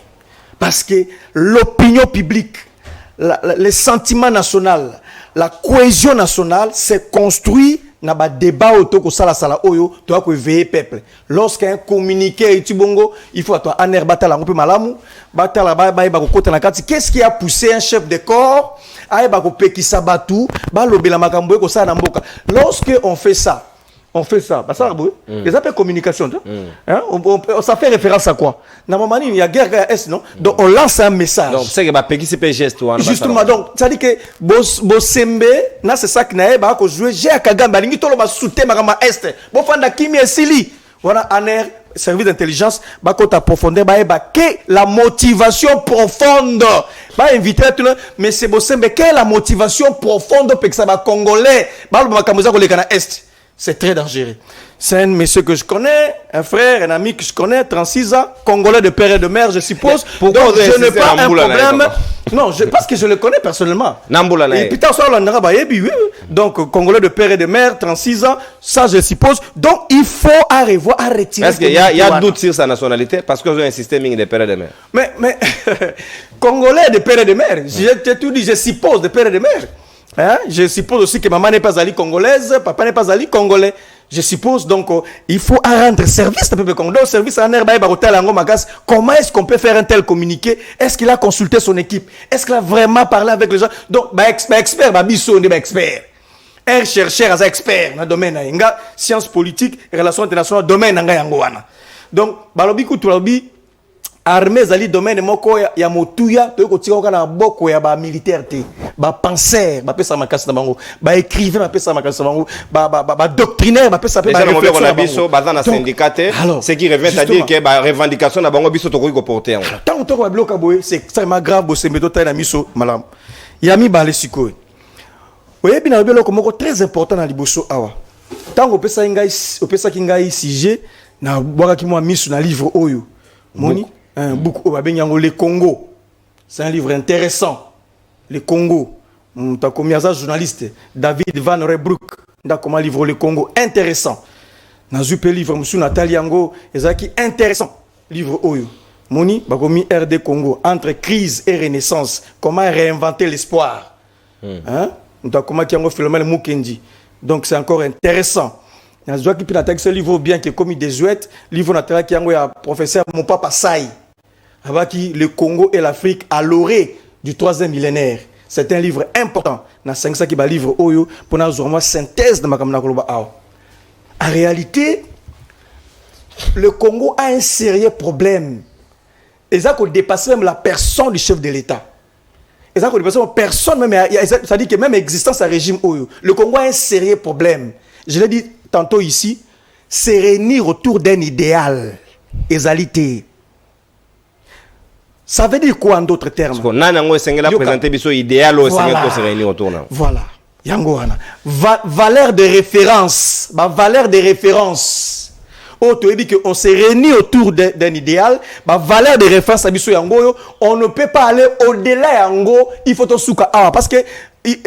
Parce que l'opinion publique, le sentiment national, la cohésion nationale s'est construit dans le débat autour de sala oyo, tu as veiller peuple. Lorsqu'un communiqué est bongo, il faut attendre un air batala un peu malamu, batala ba kota na kati. Qu'est-ce qui a poussé un chef de corps à ba peki sabatu, ba lobela makambo ko sa na mboka. Lorsque on fait ça, bah ça les appels communication, hein? Ça fait référence à quoi? Normalement, il y a guerre à Est, non? Donc on lance un message. Donc c'est que bah peki c'est geste. Justement, donc ça dit que Bosembe, na c'est ça que nae ba ko jouer j'ai Kagame, balingi tolo ba souté makama Est. Bo fanda kimi esili. Voilà un air service d'intelligence ba ko ta profondeur ba que la motivation profonde. Ba inviter tout le mais c'est Bosembe quelle est la motivation profonde pour que ça va congolais. Ba lo makamuza ko le kana Est. C'est très dangereux. C'est un monsieur que je connais, un frère, un ami que je connais, 36 ans, Congolais de père et de mère, je suppose. Pourquoi donc je n'ai pas un problème. Non, parce que je le connais personnellement. Et puis, donc, Congolais de père et de mère, 36 ans, ça je suppose. Donc, il faut revoir, à retirer. Est-ce qu'il y a doute sur sa nationalité? Parce que j'ai un système de père et de mère. Mais Congolais de père et de mère, j'ai tout dit, je suppose de père et de mère. Hein? Je suppose aussi que maman n'est pas allée congolaise, papa n'est pas allé congolais. Je suppose donc il faut rendre service au peuple congolais. Service à comment est-ce qu'on peut faire un tel communiqué? Est-ce qu'il a consulté son équipe? Est-ce qu'il a vraiment parlé avec les gens? Donc, expert, expert. Un chercheur, un expert dans le domaine de sciences politiques, relations internationales, domaine de donc, balobi kutulabi. Armée zali domaine moko ya motuya to ko tika na boko ya ba militaire te ba penseur ba pesa makasi na bango ba écrivain ba pesa makasi na bango ba doctrinaire ba pesa pe ba réflexion na biso baza na syndicat ce qui revient à dire que ba revendication na bango biso to ko porter tant to ko ba bloka boy c'est extrêmement grave bo sembeto ta na miso malam yami ba le sikoy oyebi na biloko moko très important na liboso awa tant ko pesa kingai sujet na bwaka ki mo miso na livre oyo moni un book Le Congo. C'est un livre intéressant. Le Congo. T'as commis à ça journaliste David Van Rebroek. T'as commis un livre Le Congo intéressant. Dans un livre monsieur Nathalie Yango, qui intéressant. Livre Oyo. Moni bagomi RD Congo entre crise et renaissance. Comment réinventer l'espoir. Hein? T'as commis Kiango Philomène Mukendi. Donc c'est encore intéressant. Il y a qui peut ce livre bien que comme il désuète, livre naturel qui a professeur mon papa Saï. Avec le Congo et l'Afrique à l'orée du 3e millénaire. C'est un livre important. Dans 500 qui va livre Oyo pour une synthèse de ma koloba. En réalité, le Congo a un sérieux problème. Et ça qu'on dépasse même la personne du chef de l'État. Et ça qu'on dépasse même personne même. Ça dit que même existence à régime Oyo. Le Congo a un sérieux problème. Je l'ai dit tantôt ici, se réunir autour d'un idéal, égalité. Ça veut dire quoi en d'autres termes? Voilà. Yangoana. Valeur de référence. Valeur de référence. On se réunit autour d'un idéal. Valeur de référence. On ne peut pas aller au-delà. Il faut tout souka. Parce que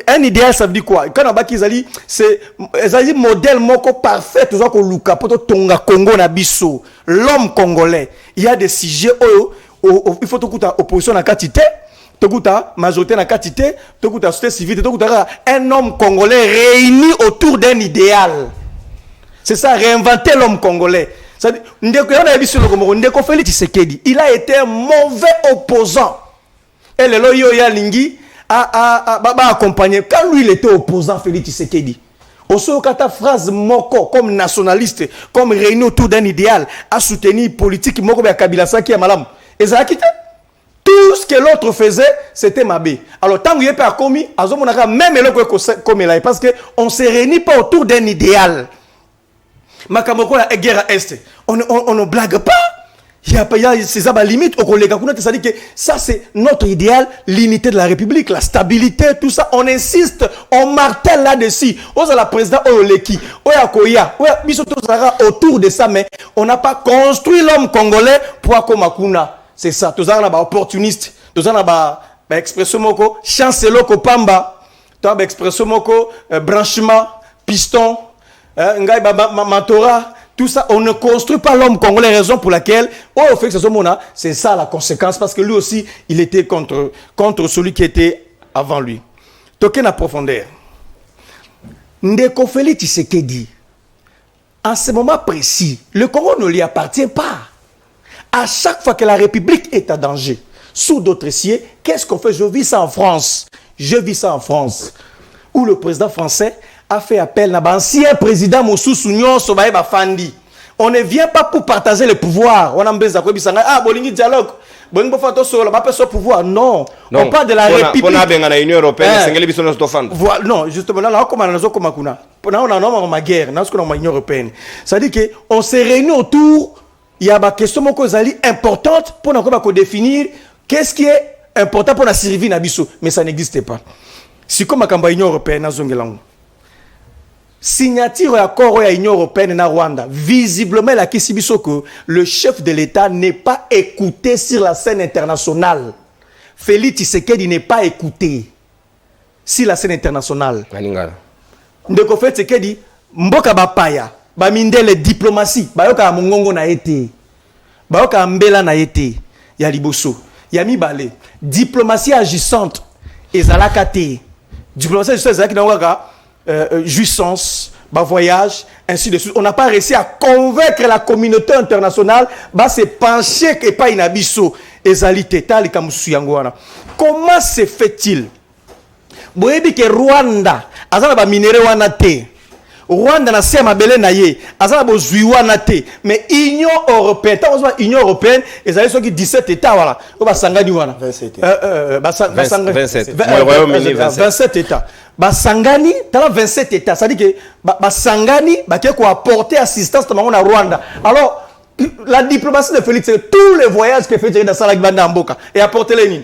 un idéal, ça veut dire quoi? Quand on a dit c'est un modèle moko parfait, tout ça qu'on luka pour tonga Congo na biso, l'homme congolais. Il y a des sujets il faut tout opposition na quantité, tout majorité na quantité, tout société civile, tout un homme congolais réuni autour d'un idéal. C'est ça, réinventer l'homme congolais. Ndeko Félix Tshisekedi, il a été un mauvais opposant. Et le loyo ya lingi a accompagné. Quand lui il était opposant, Félix Tshisekedi, au kata phrase moko comme nationaliste, comme réuni autour d'un idéal, a soutenu politique moko ya Kabila Saki ya malam. Et ça a quitté. Tout ce que l'autre faisait, c'était Mabé. Alors, tant qu'il n'y a pas commis, même comme il a, parce qu'on ne se réunit pas autour d'un idéal. Makamoko la guerre à Est. On ne blague pas. Il y a ces limites. C'est-à-dire que ça, c'est notre idéal, l'unité de la République, la stabilité, tout ça. On insiste, on martèle là-dessus. On a la président Oyoleki, Oyakoya, autour de ça, mais on n'a pas construit l'homme congolais pour Akomakuna. C'est ça. Tous les opportunistes. Tous les expression moko, chancelo ko pamba. Tous les expression moko, branchement, piston, matora. Tout ça, on ne construit pas l'homme congolais, raison pour laquelle, c'est ça la conséquence, parce que lui aussi, il était contre celui qui était avant lui. Token à profondeur. Ndeko Félix Tshisekedi, en ce moment précis, le Congo ne lui appartient pas. À chaque fois que la République est en danger, sous d'autres cieux, qu'est-ce qu'on fait? Je vis ça en France. Je vis ça en France. Où le président français a fait appel à l'ancien président Moussou Sounion Sobaïba Fandi. On ne vient pas pour partager le pouvoir. On a besoin de bolingi dialogue. Pouvoir. Non. On parle de la République. Union européenne, non, justement, là, on a ma guerre. On a l'Union européenne. C'est-à-dire qu'on s'est réunis autour. Il y a des questions importantes pour nous définir qu'est-ce qui est important pour la survie Nabiso. Mais ça n'existe pas. Si comme l'Union européenne, signature d'accord à l'Union européenne et Rwanda, visiblement la question que le chef de l'État n'est pas écouté sur la scène internationale. Félix Tshisekedi n'est pas écouté sur la scène internationale. Ndeko Félix Tshisekedi mboka bapaya ba mindele diplomatie bayoka mongongo na été bayoka mbela na été ya liboso ya mibale diplomatie agissante ezalaka te diplomatie agissante ezalaki na jouissance, voyage, ainsi de suite. On n'a pas réussi à convaincre la communauté internationale de se pencher que pas inabiso ezalité tal comme suyangwana. Comment se fait-il? Vous voyez que Rwanda azana ba minéré wana te. Rwanda na sema belé na ye azana bo zwiwana te. Mais Union européenne, tant Union européenne ezali soki 17 états voilà. O ba sangani wana. 27. 27. 27 états. Basangani, dans 27 états, ça dit que Basangani, qui a apporté assistance à Rwanda. Alors, la diplomatie de Félix, c'est tous les voyages qu'il fait dans Salakbanda Mboka et apporter les lignes.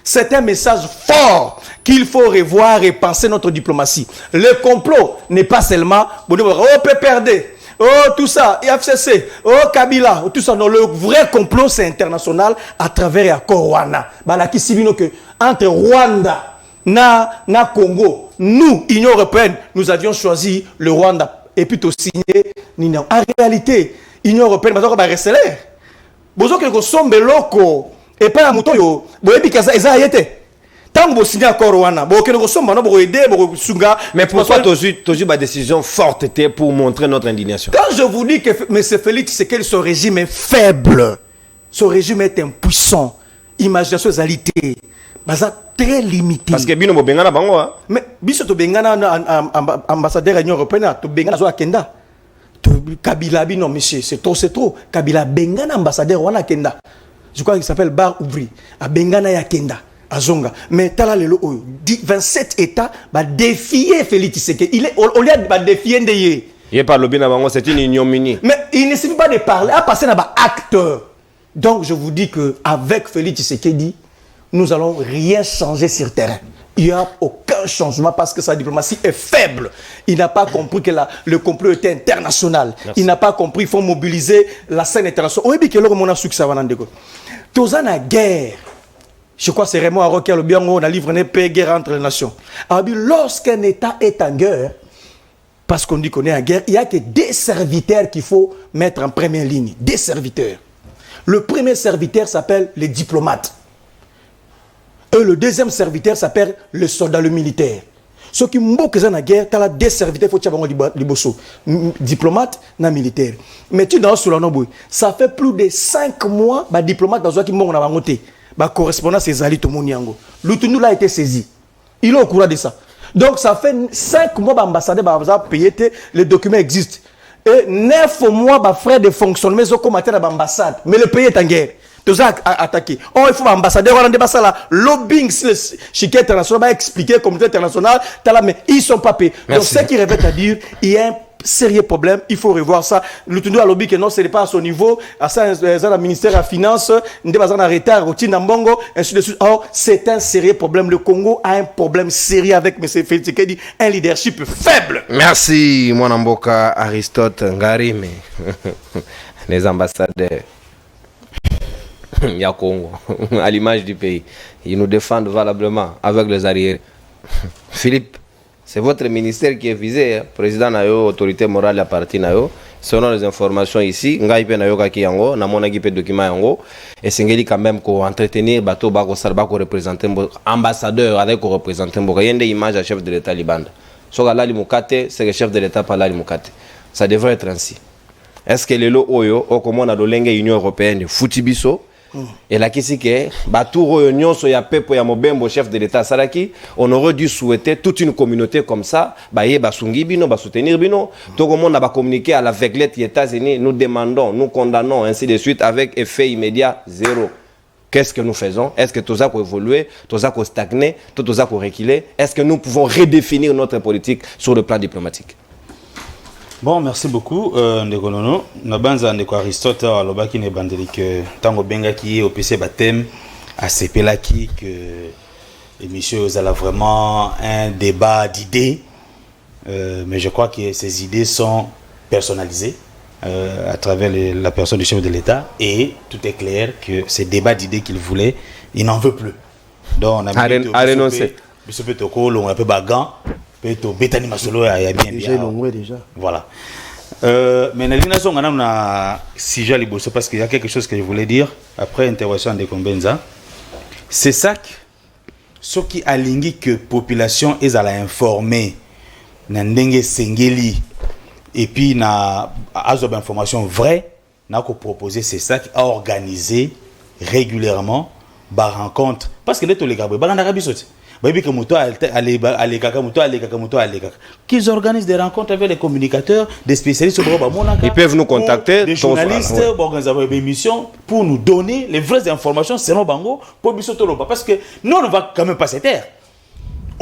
C'est un message fort qu'il faut revoir et penser notre diplomatie. Le complot n'est pas seulement oh PPRD, oh tout ça, IFCC, oh Kabila, tout ça. Non, le vrai complot c'est international à travers l'accord Rwanda. Qui s'est que entre Rwanda na Congo, nous, Union européenne, nous avions choisi le Rwanda et puis tout signé. En réalité, Union européenne, nous avons resté là. Vous avez que sommes locaux et pas à mouton yo. Vous avez dit que ça a été. Tant que vous signez l'accord Rwanda, vous avez que sommes là pour aider, pour sunga. Mais pourquoi tu as une décision forte pour montrer notre indignation? Quand je vous dis que M. Félix, c'est que son régime est faible, son régime est impuissant, imagination égalité. Très limité. Parce que bino mo bengana bango hein. Mais biso to bengana ambassadeur de l'Union européenne to bengana zo akenda. To Kabila bino monsieur, c'est trop. Kabila bengana ambassadeur wana kenda. Je crois qu'il s'appelle Bar Ouvri. A bengana ya kenda azonga. Mais tala lelo 27 états ba défier Félix Tshisekedi. Il est au lieu de défier ndeye. Il parle bien bango, c'est une union mini. Mais il ne suffit pas de parler, à passer na ba acteur. Donc je vous dis que avec Félix Tshisekedi nous allons rien changer sur terrain. Il n'y a aucun changement parce que sa diplomatie est faible. Il n'a pas compris que le complot était international. Merci. Il n'a pas compris qu'il faut mobiliser la scène internationale. Oui, mais que l'on a succès avant de Tous en guerre. je crois que c'est Raymond Aron qui a le bien, on a livré une paix, guerre entre les nations. Alors, lorsqu'un État est en guerre, parce qu'on dit qu'on est en guerre, il n'y a que des serviteurs qu'il faut mettre en première ligne. Des serviteurs. Le premier serviteur s'appelle les diplomates. Et le deuxième serviteur s'appelle le soldat, le militaire. Ceux qui sont en guerre, tu as des serviteurs, il faut que tu aies diplomate et militaire. Mais tu dans ce nom, ça fait plus de 5 mois que les diplomates dans qui sont en côté. La correspondance est Zali Tomoniango. L'Outunou a été saisi. Il est au courant de ça. Donc ça fait 5 mois que l'ambassadeur a payé, les documents existent. Et 9 mois, les frais de fonctionnement sont comme à l'ambassade. Mais le pays est en guerre. Tout ça attaqué. Oh, il faut l'ambassadeur, on a dépassé là. Lobbying, si le chiquet international va expliquer, la communauté internationale, mais ils ne sont pas payés. Donc ce qui revient à dire, il y a un sérieux problème, il faut revoir ça. Le Tundu a lobby que non, ce n'est pas à son niveau. À ça, le ministère de la Finance, nous devons en retard, routine en Bongo, ainsi de suite. Or, c'est un sérieux problème. Le Congo a un problème sérieux avec M. Félix Tshisekedi, un leadership faible. Merci, mon amboka Aristote Ngarime. Les ambassadeurs. Ya Congo, à l'image du pays. Ils nous défendent valablement avec les arrières. Philippe, c'est votre ministère qui est visé, hein? Président Nayo, autorité morale à partir Nayo. Selon les informations ici, Ngaipe Nayo Kaki Yango, Namona Gipe document Yango, et Sengeli quand même qu'on entretenir bateau bako sarba ko représenter ambassadeur avec ko représenter Mboka. Yende image à chef de l'État Libanda. Soga Lali Mukate, c'est le chef de l'État par Lali Mukate. Ça devrait être ainsi. Est-ce que les lots Oyo, au comment on a l'Olenge Union Européenne, Futibiso, et là qui c'est que Batouro Union soya pepo ya mobembo chef de l'État Salaki, on aurait dû souhaiter toute une communauté comme ça, baye basungi bino, ba soutenir bino, tout le monde a communiqué à l'aveuglette des États-Unis, nous demandons, nous condamnons ainsi de suite avec effet immédiat zéro. Qu'est-ce que nous faisons? Est-ce que tout ça peut évoluer, tout ça peut stagner, tout ça peut reculer? Est-ce que nous pouvons redéfinir notre politique sur le plan diplomatique? Bon, merci beaucoup, Ndeko Nono. Nabanza Ndeko Aristote, Alobaki ne bandeli que Tango Benga qui est au PC Batem, à Sepelaki, que l'émission a vraiment un débat d'idées, mais je crois que ces idées sont personnalisées à travers la personne du chef de l'État et tout est clair que ces débats d'idées qu'il voulait, il n'en veut plus. Donc, on a renoncer. Monsieur Petoko, on a peu bagan. Betani Masolo a bien déjà longue déjà. Voilà. Mais Nalina Songana na Sija Liboso parce qu'il y a quelque chose que je voulais dire après intervention de Kombenza. C'est ça ce qui a lingi que population est à la informer na ndenge sengeli et puis na azob information vraie na ko proposer c'est ça qui a organisé régulièrement ba rencontre parce que les tolégables ba na rabisoti qu'ils organisent des rencontres avec les communicateurs, des spécialistes, ils peuvent nous contacter, des journalistes, des émissions pour nous donner les vraies informations selon Bango, parce que nous on ne va quand même pas se taire.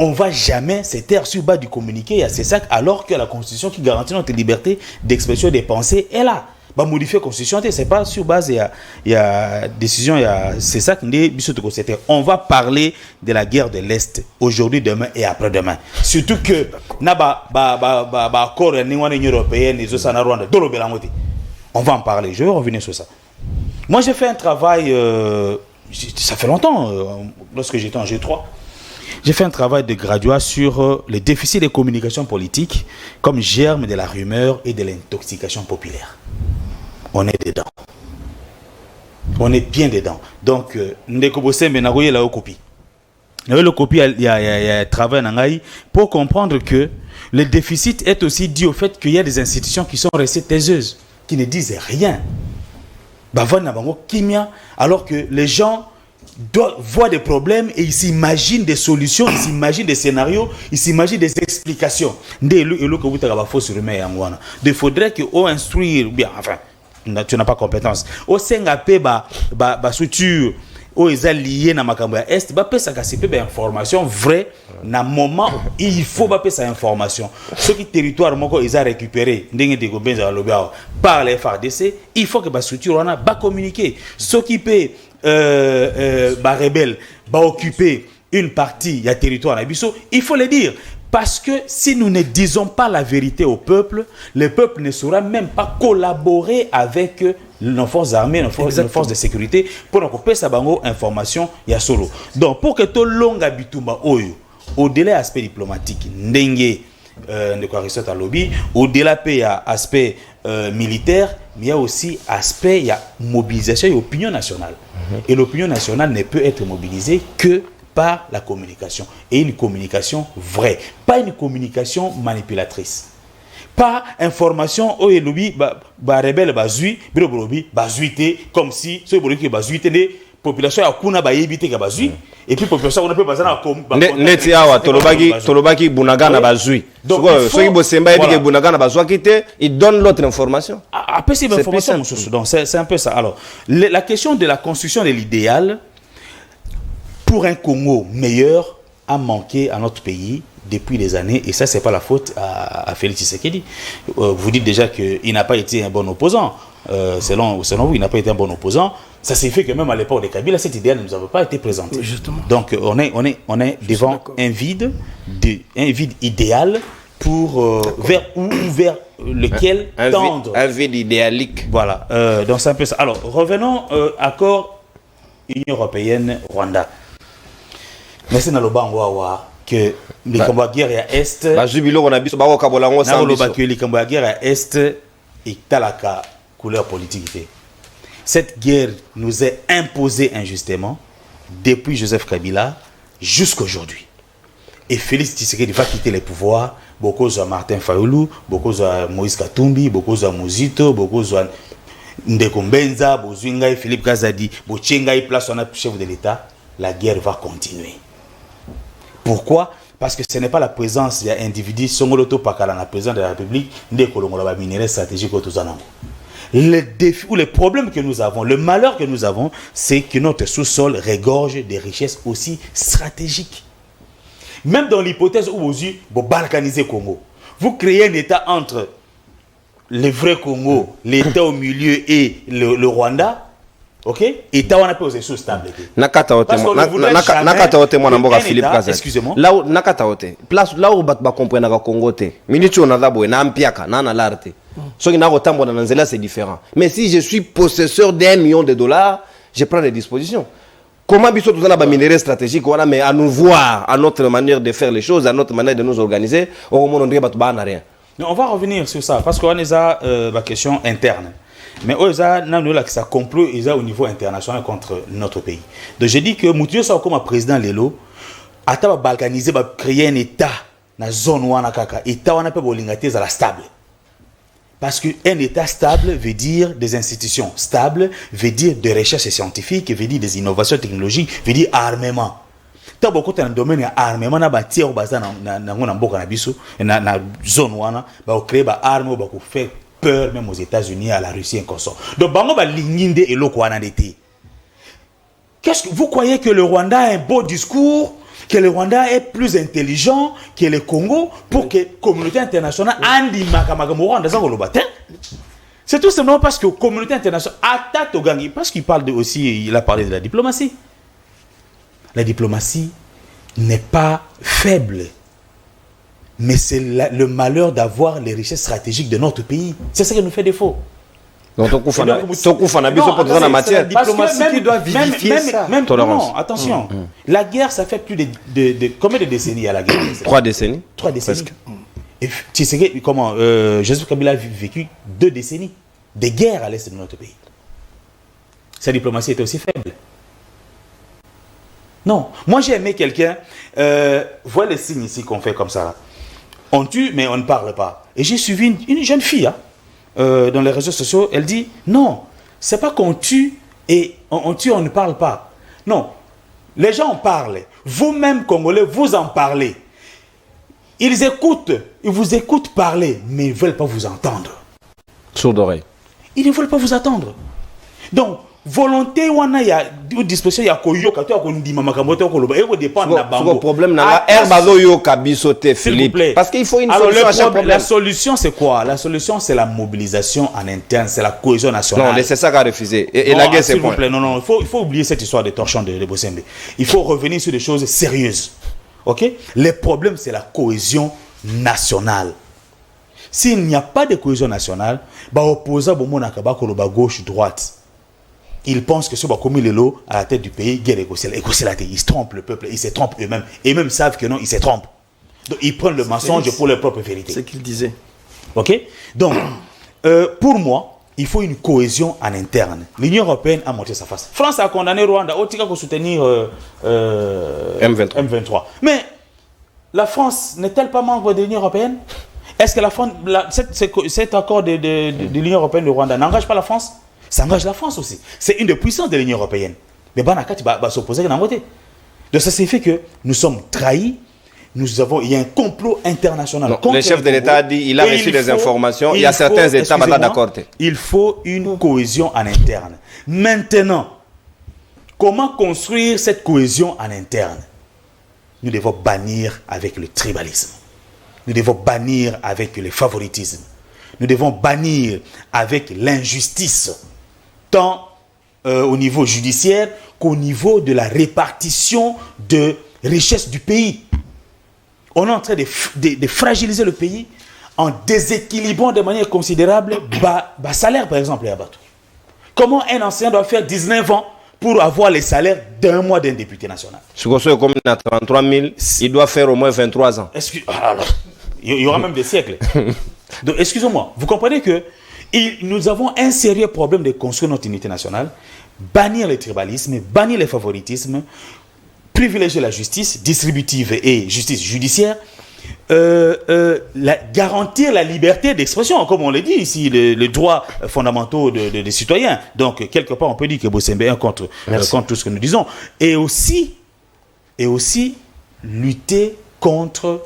On ne va jamais se taire sur bas du communiqué à CESAC alors que la Constitution qui garantit notre liberté d'expression et de pensée est là. Bah modifier la Constitution, c'est pas sur base il y a décision, c'est ça qui est. On va parler de la guerre de l'Est aujourd'hui, demain et après-demain. Surtout que on va en parler. Je vais revenir sur ça. Moi j'ai fait un travail, ça fait longtemps, lorsque j'étais en G3. J'ai fait un travail de graduat sur les déficits de communication politique comme germe de la rumeur et de l'intoxication populaire. On est dedans. On est bien dedans. Donc, Ndeko Bosse Menagoye la copie. Le copie, il y a un travail pour comprendre que le déficit est aussi dû au fait qu'il y a des institutions qui sont restées taiseuses, qui ne disent rien. Alors que les gens voient des problèmes et ils s'imaginent des solutions, ils s'imaginent des scénarios, ils s'imaginent des explications. Il faudrait qu'on instruire, bien, enfin, tu n'as pas compétence. Au Sengapé, structure, où ils sont liés à Makamba Est, ça a information vraie, na moment il faut cette information. Ce qui territoire, ils ont récupéré par les FARDC, il faut que la structure communiquer. Ce qui peut rebelle, occuper une partie du territoire, il faut le dire. Parce que si nous ne disons pas la vérité au peuple, le peuple ne saura même pas collaborer avec nos forces armées, nos forces de sécurité pour nous couper sa bango information ya solo. Donc pour que tout longa bitumba oyo, au-delà de l'aspect diplomatique, ndenge de quoi Aristote a lobby, au-delà de l'aspect militaire, mais il y a aussi aspect, il y a mobilisation et opinion nationale. Et l'opinion nationale ne peut être mobilisée que par la communication. Et une communication vraie. Pas une communication manipulatrice. Pas information, oh, et lobby, rebelle, bazui, comme si, ce qui bazui, population a kuna ba yebite ka bazui et puis population on peut pas na neti awa tolobaki bunaga na bazui donc ceux qui semba yebike bunaga na bazui kite il donne l'autre information après ces informations donc c'est un peu ça. Alors la question de la construction de l'idéal pour un Congo meilleur a manqué à notre pays depuis des années, et ça c'est pas la faute à Félix Tshisekedi. Vous dites déjà qu'il n'a pas été un bon opposant. Selon vous, il n'a pas été un bon opposant. Ça s'est fait que même à l'époque de Kabila, cet idéal ne nous avait pas été présenté. Justement. Donc on est devant un vide idéal pour vers lequel tendre. Un vide idéalique. Voilà. Donc c'est un peu ça. Alors revenons accord Union européenne Rwanda. Merci na lobango que les combats guerre à est. Les combats guerre à est et talaka couleur politique. Cette guerre nous est imposée injustement depuis Joseph Kabila jusqu'à aujourd'hui. Et Félix Tshisekedi va quitter les pouvoirs. Beaucoup de Martin Fayulu, beaucoup de Moïse Katumbi, beaucoup de Muzito, beaucoup de Ndeko Mbenza, Bozwinga, Philippe Kazadi, Bochenga, place on a chef de l'État. La guerre va continuer. Pourquoi? Parce que ce n'est pas la présence d'individus, Songoloto Pakala, la présidente de la République, Ndeko Longola minerais stratégiques au Tozanango. Le défi ou les problèmes que nous avons, le malheur que nous avons, c'est que notre sous-sol regorge des richesses aussi stratégiques. Même dans l'hypothèse où vous balkanisez le Congo, vous créez un État entre le vrai Congo, l'État au milieu et le Rwanda. Ok? État on a posé sous stable. Nakata ote mwana mboka Philippe Kazadi. Excusez-moi. Là où nakata ote. Place là où bat ba comprendre ka Congo te. Miniti on a d'abord na mpiaka na na l'arte. Ce qui n'a pas tambo na nzela c'est différent. Mais si je suis possesseur d'$1 million, je prends des dispositions. Comment biso tozana ba minerais stratégique voilà mais à nous voir à notre manière de faire les choses, à notre manière de nous organiser, au moment où on ba na rien. On va revenir sur ça parce qu'on a la question interne. Mais ça complot au niveau international contre notre pays. Donc je dis que Moutio ça comme président Lelo a balkanisé va créer un état na zone wana kaka état wana pe bolingate za la stable. Parce que un état stable veut dire des institutions stables, veut dire des recherches scientifiques, veut dire des innovations technologiques, veut dire armement. Tant beaucoup dans le domaine de l'armement na bâtir au bazar na mboka na biso na zone wana ba créer ba arme ba ko faire peur même aux États-Unis, à la Russie et consort. Donc, bango ba linginde et lo kwana dete. Qu'est-ce que vous croyez que le Rwanda a un beau discours, que le Rwanda est plus intelligent que le Congo pour que la communauté internationale andi makamagamo Rwanda za kolobate? C'est tout simplement parce que la communauté internationale attaque au gangi parce qu'il parle aussi il a parlé de la diplomatie. La diplomatie n'est pas faible. Mais c'est le malheur d'avoir les richesses stratégiques de notre pays. C'est ça qui nous fait défaut. Donc, c'est la matière. La diplomatie qui doit vivifier ça. Non, attention. La guerre, ça fait plus de combien de décennies à la guerre? 3 décennies. 3 décennies. Et tu sais comment Joseph Kabila a vécu 2 décennies de guerre à l'est de notre pays. Sa diplomatie était aussi faible. Non. Moi, j'ai aimé quelqu'un. Voilà les signes ici qu'on fait comme ça. On tue, mais on ne parle pas. Et j'ai suivi une jeune fille dans les réseaux sociaux. Elle dit, non, c'est pas qu'on tue et on tue, on ne parle pas. Non, les gens en parlent. Vous-même, Congolais, vous en parlez. Ils vous écoutent parler, mais ils ne veulent pas vous entendre. Sourd d'oreille. Ils ne veulent pas vous attendre. Donc, volonté wana ya disposition ya koyoka to akondima makambo to koloba et dépend na bango. Le problème na herbazo yo kabisote Philippe parce qu'il faut une solution à chaque problème. La solution c'est quoi? La solution c'est la mobilisation en interne, c'est la cohésion nationale. Non, c'est ça qu'a refusé et la guerre c'est quoi? Non, il faut oublier cette histoire de torchon de Bosembe. Il faut revenir sur des choses sérieuses. Ok? Le problème, c'est la cohésion nationale. S'il n'y a pas de cohésion nationale, opposant gauche, droite. Ils pensent que ce sont comme les lots à la tête du pays, ils se trompent le peuple, ils se trompent eux-mêmes. Et même savent que non, ils se trompent. Donc ils prennent le mensonge pour leur propre vérité. C'est ce qu'il disait. Ok? Donc, pour moi, il faut une cohésion en interne. L'Union européenne a montré sa face. France a condamné Rwanda, Otika pour soutenir M23. Mais la France n'est-elle pas membre de l'Union européenne? Est-ce que la France, cet accord de l'Union européenne de Rwanda n'engage pas la France? Ça engage la France aussi. C'est une des puissances de l'Union européenne. Mais Banakati va s'opposer à la moitié. Donc ça signifie que nous sommes trahis. Il y a un complot international. Non, le chef de l'État a dit il a reçu des informations. Il y a certains États d'accord. Il faut une cohésion en interne. Maintenant, comment construire cette cohésion en interne? Nous devons bannir avec le tribalisme. Nous devons bannir avec le favoritisme. Nous devons bannir avec l'injustice, tant au niveau judiciaire qu'au niveau de la répartition de richesses du pays. On est en train de fragiliser le pays en déséquilibrant de manière considérable le salaire, par exemple, à Batou. Comment un ancien doit faire 19 ans pour avoir les salaires d'un mois d'un député national? Si vous comme à 33 000, il doit faire au moins 23 ans. Il y aura même des siècles. Donc, excusez-moi, vous comprenez que nous avons un sérieux problème de construire notre unité nationale, bannir le tribalisme, bannir le favoritisme, privilégier la justice distributive et justice judiciaire, garantir la liberté d'expression, comme on le dit ici, les droits fondamentaux des citoyens. Donc, quelque part, on peut dire que Bossembe est contre tout ce que nous disons. Et aussi lutter contre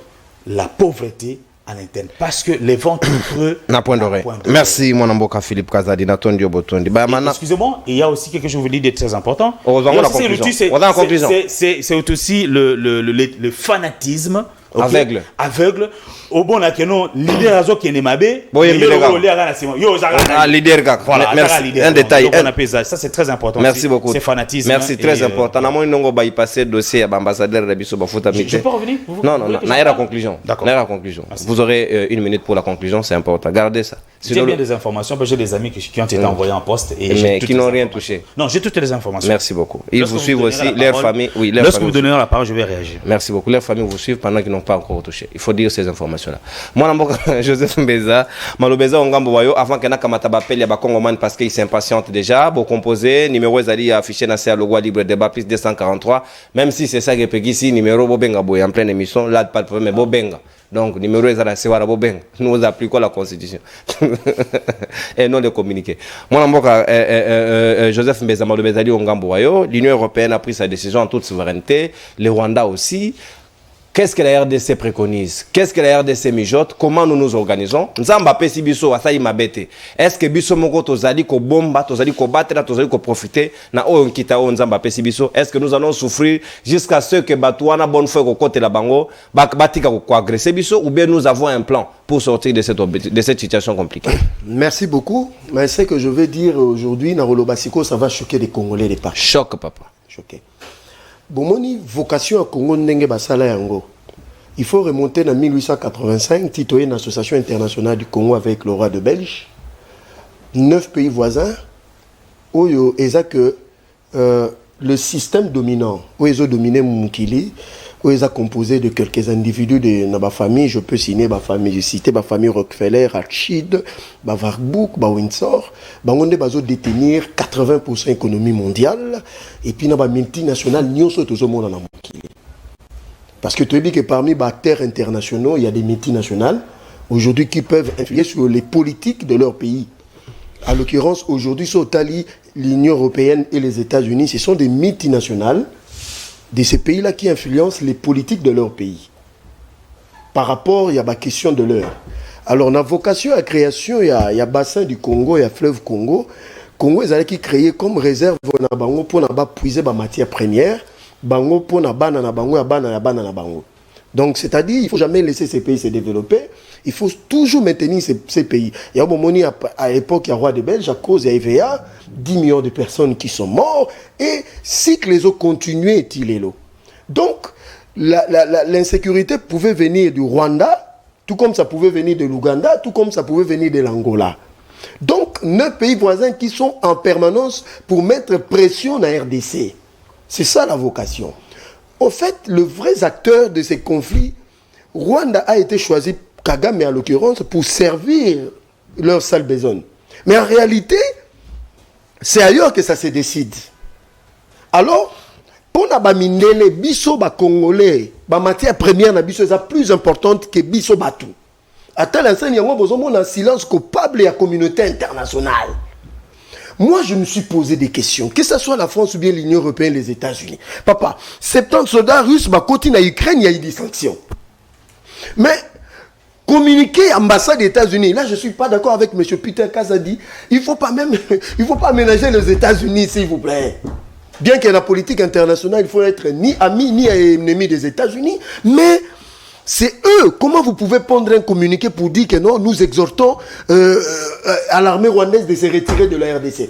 la pauvreté en interne. Parce que les ventes creux... point d'oreille. Merci, mon amboka Philippe Kazadi, Natondi Obotondi. Excusez-moi, il y a aussi quelque chose que je vous dis de très important. C'est aussi le fanatisme. Okay. Aveugle. Au bon akeno leader azo qui est mabé. Leader. Merci. Un détail. Ça c'est très important. Merci beaucoup. C'est fanatisme. Merci, très important. Namoni nongo ba y passer dossier à l'ambassadeur de Bisso Bafuta Mité. Je peux revenir? Non. Naïra conclusion. D'accord. Naïra conclusion. Vous aurez une minute pour la conclusion, c'est important. Gardez ça. J'ai bien des informations parce que j'ai des amis qui ont été envoyés en poste mais qui n'ont rien touché. Non, j'ai toutes les informations. Merci beaucoup. Ils vous suivent aussi, leur famille. Oui, lorsque vous donnez la parole, je vais réagir. Merci beaucoup. Leurs familles vous suivent pendant qu'ils n'ont pas encore touché. Il faut dire ces informations-là. Moi, Joseph Mbeza, Malobeza Ongambo Wayo, avant qu'il y ait un appel, il y a Congomani parce qu'il s'impatiente déjà. Pour composer, numéro Zali affiché dans le loi libre débat plus 243. Même si c'est ça qui est ici, numéro Bobenga Boy en pleine émission, là, pas de problème, mais Bobenga. Donc, numéro est à la Sewara Bobenga. Nous appliquons la Constitution. Et non de communiquer. Moi, Joseph Mbeza, Malobeza Ongambo Wayo, l'Union européenne a pris sa décision en toute souveraineté. Le Rwanda aussi. Qu'est-ce que la RDC préconise? Qu'est-ce que la RDC mijote? Comment nous nous organisons? Nzamba pesi biso asai mabete. Est-ce que biso moko tozali ko bomba, tozali ko battre, tozali ko profiter na oyo nkita o nzamba pesi biso? Est-ce que nous allons souffrir jusqu'à ce que batouana bonne foi ko kote la bango, batika ko agresser biso ou bien nous avons un plan pour sortir de cette situation compliquée? Merci beaucoup. Mais ce que je veux dire aujourd'hui, Narolo Basiko, ça va choquer les Congolais les pas. Choc papa. Choqué. Bomoni vocation à Congo ndenge basala yango. Il faut remonter en 1885, titoyer une association internationale du Congo avec le roi de Belge. 9 pays voisins. Oyo eza que le système dominant, oyo dominé Mukili, oyo eza composé de quelques individus de ma famille, je peux citer ma famille, j'ai cité ma famille Rockefeller, Rothschild, Warburg, Windsor, bangonde bazo détenir 80% économie mondiale et puis na ba multinationales nyonso tozo mona na Mukili. Parce que tu dis que parmi les acteurs internationaux, il y a des multinationales aujourd'hui qui peuvent influer sur les politiques de leur pays. À l'occurrence, aujourd'hui, sur l'Union européenne et les États-Unis, ce sont des multinationales de ces pays-là qui influencent les politiques de leur pays. Par rapport, il y a la question de l'heure. Alors, dans la vocation à la création, il y a bassin du Congo, il y a fleuve Congo. Congo, ils allaient qui créer comme réserve pour puiser la matière première. Bango pour na bana na bango ya bana na bango. Donc c'est-à-dire il faut jamais laisser ces pays se développer, il faut toujours maintenir ces pays. Il y a un moment à l'époque il y a roi de Belge à cause de EVA, 10 millions de personnes qui sont mortes et si que les autres continuent est-il là. Donc l'insécurité pouvait venir du Rwanda, tout comme ça pouvait venir de l'Ouganda, tout comme ça pouvait venir de l'Angola. Donc, 9 pays voisins qui sont en permanence pour mettre pression dans la RDC. C'est ça la vocation. En fait, le vrai acteur de ces conflits, Rwanda a été choisi, Kagame en l'occurrence, pour servir leur sale besogne. Mais en réalité, c'est ailleurs que ça se décide. Alors, pour na mindele biso ba congolais, ba matière première na biso est plus importante que biso batu. À tel instant, yango bozomona un silence coupable et la communauté internationale. Moi, je me suis posé des questions, que ce soit la France ou bien l'Union européenne, les États-Unis. Papa, 70 soldats russes ba côté na Ukraine, il y a eu des sanctions. Mais communiquer ambassade des États-Unis, là je ne suis pas d'accord avec M. Peter Kazadi, il ne faut pas ménager les États-Unis, s'il vous plaît. Bien que la politique internationale, il faut être ni ami ni ennemi des États-Unis, mais c'est eux. Comment vous pouvez prendre un communiqué pour dire que non, nous exhortons à l'armée rwandaise de se retirer de la RDC.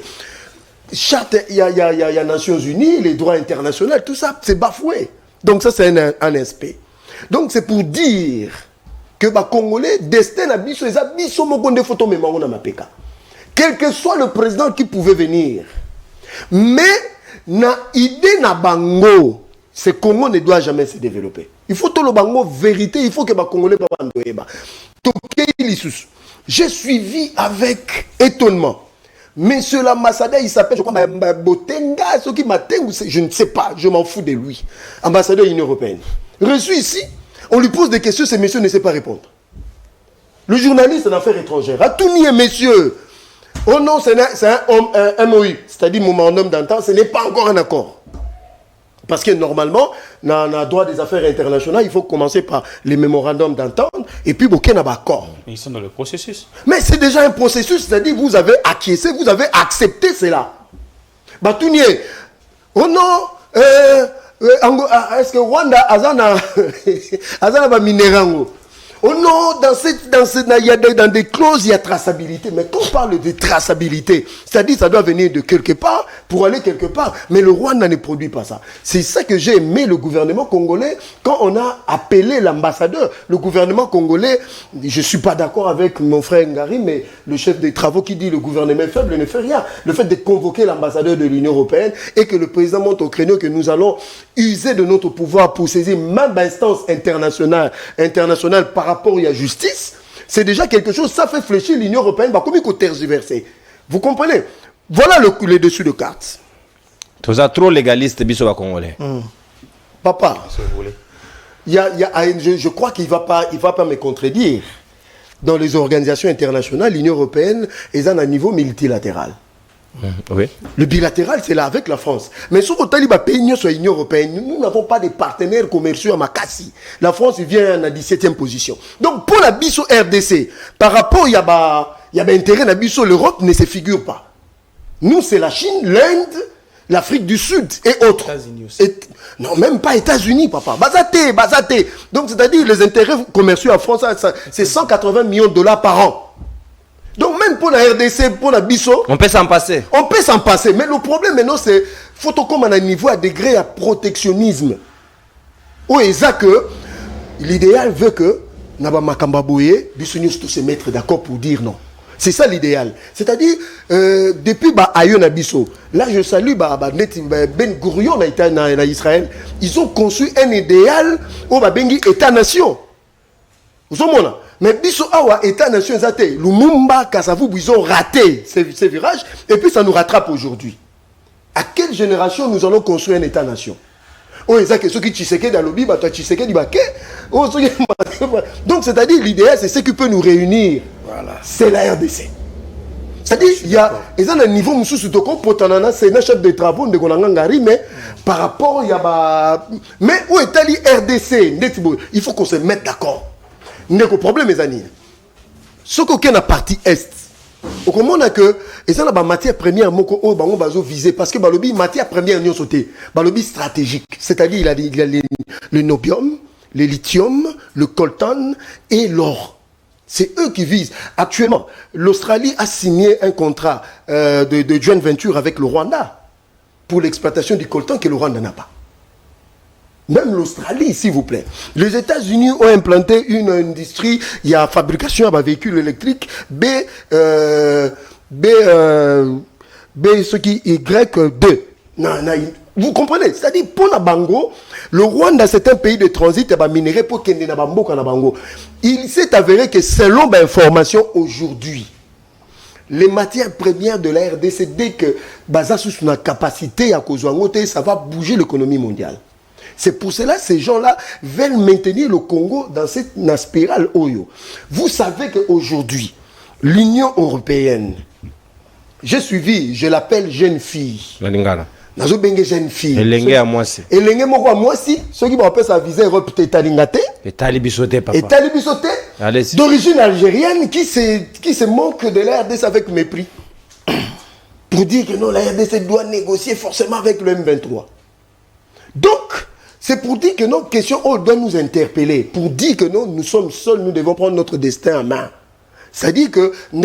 Charte, il y a Nations Unies, les droits internationaux, tout ça, c'est bafoué. Donc ça, c'est un aspect. Donc c'est pour dire que les Congolais, destin à biso, ils ont biso mokonde photo mais on a mapeka. Quel que soit le président qui pouvait venir, mais na idée na bango, ce Congo ne doit jamais se développer. Il faut tout le bango vérité, il faut que les Congolais pas. J'ai suivi avec étonnement. Monsieur l'ambassadeur, il s'appelle, je crois, Botenga, je ne sais pas, je m'en fous de lui. Ambassadeur de l'Union européenne. Reçu ici, on lui pose des questions, ce monsieur ne sait pas répondre. Le journaliste en affaires étrangères a tout nié, monsieur. Oh non, c'est un MOU, c'est-à-dire memorandum d'entente, ce n'est pas encore un accord. Parce que normalement, dans le droit des affaires internationales, il faut commencer par les mémorandums d'entente et puis aucun accord. Ils sont dans le processus. Mais c'est déjà un processus, c'est-à-dire vous avez acquiescé, vous avez accepté cela. Batounier, oh non, est-ce que Rwanda a minérango? Oh non, dans des clauses, il y a traçabilité. Mais quand on parle de traçabilité, c'est-à-dire ça doit venir de quelque part pour aller quelque part. Mais le Rwanda ne produit pas ça. C'est ça que j'ai aimé le gouvernement congolais quand on a appelé l'ambassadeur. Le gouvernement congolais, je ne suis pas d'accord avec mon frère Ngari, mais le chef des travaux qui dit le gouvernement est faible ne fait rien. Le fait de convoquer l'ambassadeur de l'Union européenne et que le président monte au créneau que nous allons user de notre pouvoir pour saisir même instance internationale par rapport à la justice, c'est déjà quelque chose, ça fait fléchir l'Union européenne, comme il faut tergiverser. Vous comprenez? Voilà le dessus de carte. Tout ça trop légaliste, biso congolais. Papa, Si vous voulez. je crois qu'il va pas me contredire. Dans les organisations internationales, l'Union européenne est à un niveau multilatéral. Oui. Le bilatéral, c'est là avec la France. Mais sur le pays sur l'Union européenne, nous n'avons pas de partenaires commerciaux à Makassi. La France vient en 17e position. Donc pour la biso RDC, par rapport il y a intérêt à biso, l'Europe ne se figure pas. Nous, c'est la Chine, l'Inde, l'Afrique du Sud et autres. États-Unis aussi. Non, même pas États-Unis, papa. Bazate. Donc c'est-à-dire les intérêts commerciaux en France, c'est 180 millions de dollars par an. Donc même pour la RDC, pour la BISO, on peut s'en passer. On peut s'en passer. Mais le problème maintenant, c'est faut comme à un niveau à degré à protectionnisme. Oui, ça que l'idéal veut que Naba Makambaboye, Bissonius tous se mettre d'accord pour dire non. C'est ça l'idéal. C'est-à-dire, depuis Ayon Abisso, là je salue Ben Gurion en Israël, ils ont conçu un idéal au Bengi État-nation. Vous comprenez? Mais Bisso Awa État-nation, Lumumba, Kassavou, ils ont raté ces virages, et puis ça nous rattrape aujourd'hui. À quelle génération nous allons construire un État-nation? Oh, c'est que ceux qui Tshisekedi dans le lobby, toi Tshisekedi baké. Donc c'est-à-dire l'idéal, c'est ce qui peut nous réunir. Voilà. C'est la RDC. C'est-à-dire il y a un niveau où c'est un chef de travaux de Gonangangari, mais par rapport il y a mais où est la RDC? Il faut qu'on se mette d'accord. Le problème est que ce qu'on a partie est, au comment on a que et ça la matière première visé parce que balobi matière première n'y sauté balobi stratégique, c'est-à-dire il a le nobium, le lithium, le coltan et l'or. C'est eux qui visent. Actuellement, l'Australie a signé un contrat de joint venture avec le Rwanda pour l'exploitation du coltan que le Rwanda n'a pas. Même l'Australie, s'il vous plaît. Les États-Unis ont implanté une industrie, il y a fabrication de véhicules électriques, ce qui Y2. Vous comprenez? C'est-à-dire, pour la Bango, le Rwanda, c'est un pays de transit et minerai pour qu'il n'y ait pas de Bango. Il s'est avéré que selon l'information aujourd'hui, les matières premières de la RDC, dès que Baza sous une capacité à cause ça va bouger l'économie mondiale. C'est pour cela que ces gens-là veulent maintenir le Congo dans cette spirale Oyo. Vous savez qu'aujourd'hui, l'Union européenne, j'ai suivi, je l'appelle jeune fille. Nazo benge jeune fille. Elenge à moi si. Elenge moko à moi si. Ceux qui m'appellent ça visa Europe tétalingate. Et talibisoté papa. Et talibisoté. D'origine algérienne qui se moque de la RDC avec mépris. Pour dire que non, la RDC doit négocier forcément avec le M23. Donc, c'est pour dire que nos questions doivent nous interpeller. Pour dire que non, nous sommes seuls, nous devons prendre notre destin en main. C'est-à-dire que, je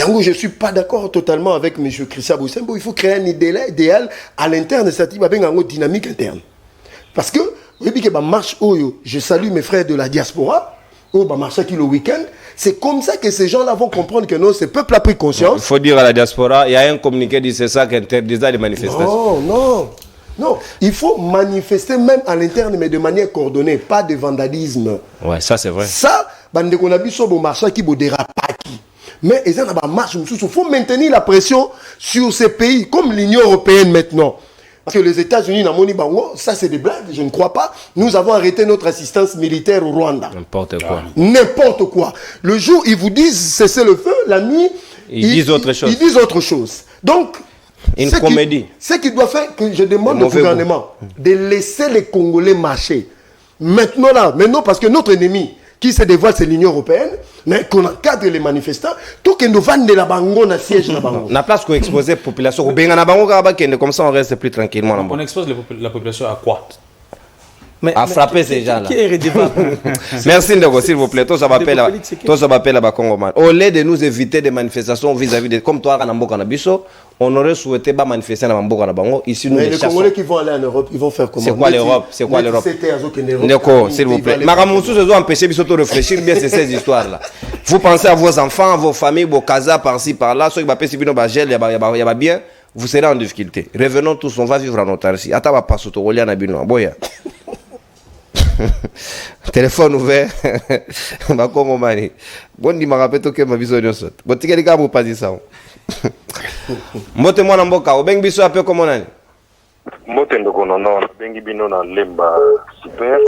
ne suis pas d'accord totalement avec M. Christian Boussembo. Il faut créer un idéal à l'interne, c'est-à-dire une dynamique interne. Parce que, je salue mes frères de la diaspora, le week-end. C'est comme ça que ces gens-là vont comprendre que non, ce peuple a pris conscience. Il faut dire à la diaspora, il y a un communiqué qui dit c'est ça qui interdisait les manifestations. Non, il faut manifester même à l'interne, mais de manière coordonnée, pas de vandalisme. Ouais, ça c'est vrai. Ça, mais il faut maintenir la pression sur ces pays, comme l'Union européenne maintenant. Parce que les États-Unis, ça c'est des blagues, je ne crois pas. Nous avons arrêté notre assistance militaire au Rwanda. N'importe quoi. N'importe quoi. Le jour, ils vous disent cessez le feu, la nuit, ils disent autre chose. Ils disent autre chose. Donc, une comédie. Ce qui doit faire que je demande au gouvernement de laisser les Congolais marcher. Maintenant, parce que notre ennemi qui se dévoile, c'est l'Union européenne, mais qu'on encadre les manifestants, tout que nous vendons de la bango, na siège la bango. La place qu'on expose la population, comme ça on reste plus tranquillement. On expose la population à quoi? À frapper ces gens-là. Qui est redevable? Merci Ndego, s'il vous plaît. Toi, ça m'appelle à Congoman. Au lieu de nous éviter des manifestations vis-à-vis de. Comme toi, on aurait souhaité pas manifester dans Bango. Ici, nous les Congolais qui vont aller en Europe, ils vont faire comment? C'est quoi l'Europe? C'est quoi l'Europe? Ndego, s'il vous plaît. Maramoussou, je dois empêcher de réfléchir bien sur ces histoires-là. Vous pensez à vos enfants, à vos familles, vos casas par-ci, par-là. Ceux qui m'appellent Sibino Bagel, il y a bien. Vous serez en difficulté. Revenons tous, on va vivre en autarcie. Attends, pas sur Torolia Nabino. Boya. Téléphone ouvert. Makongo mani. Bon di marapeto ke mabiso nyosot. Bon tikeli ka pas dit ça. Mote mwana mboka obengi biso ape comme nani. Mote ndoko nono bengi bino na lemba super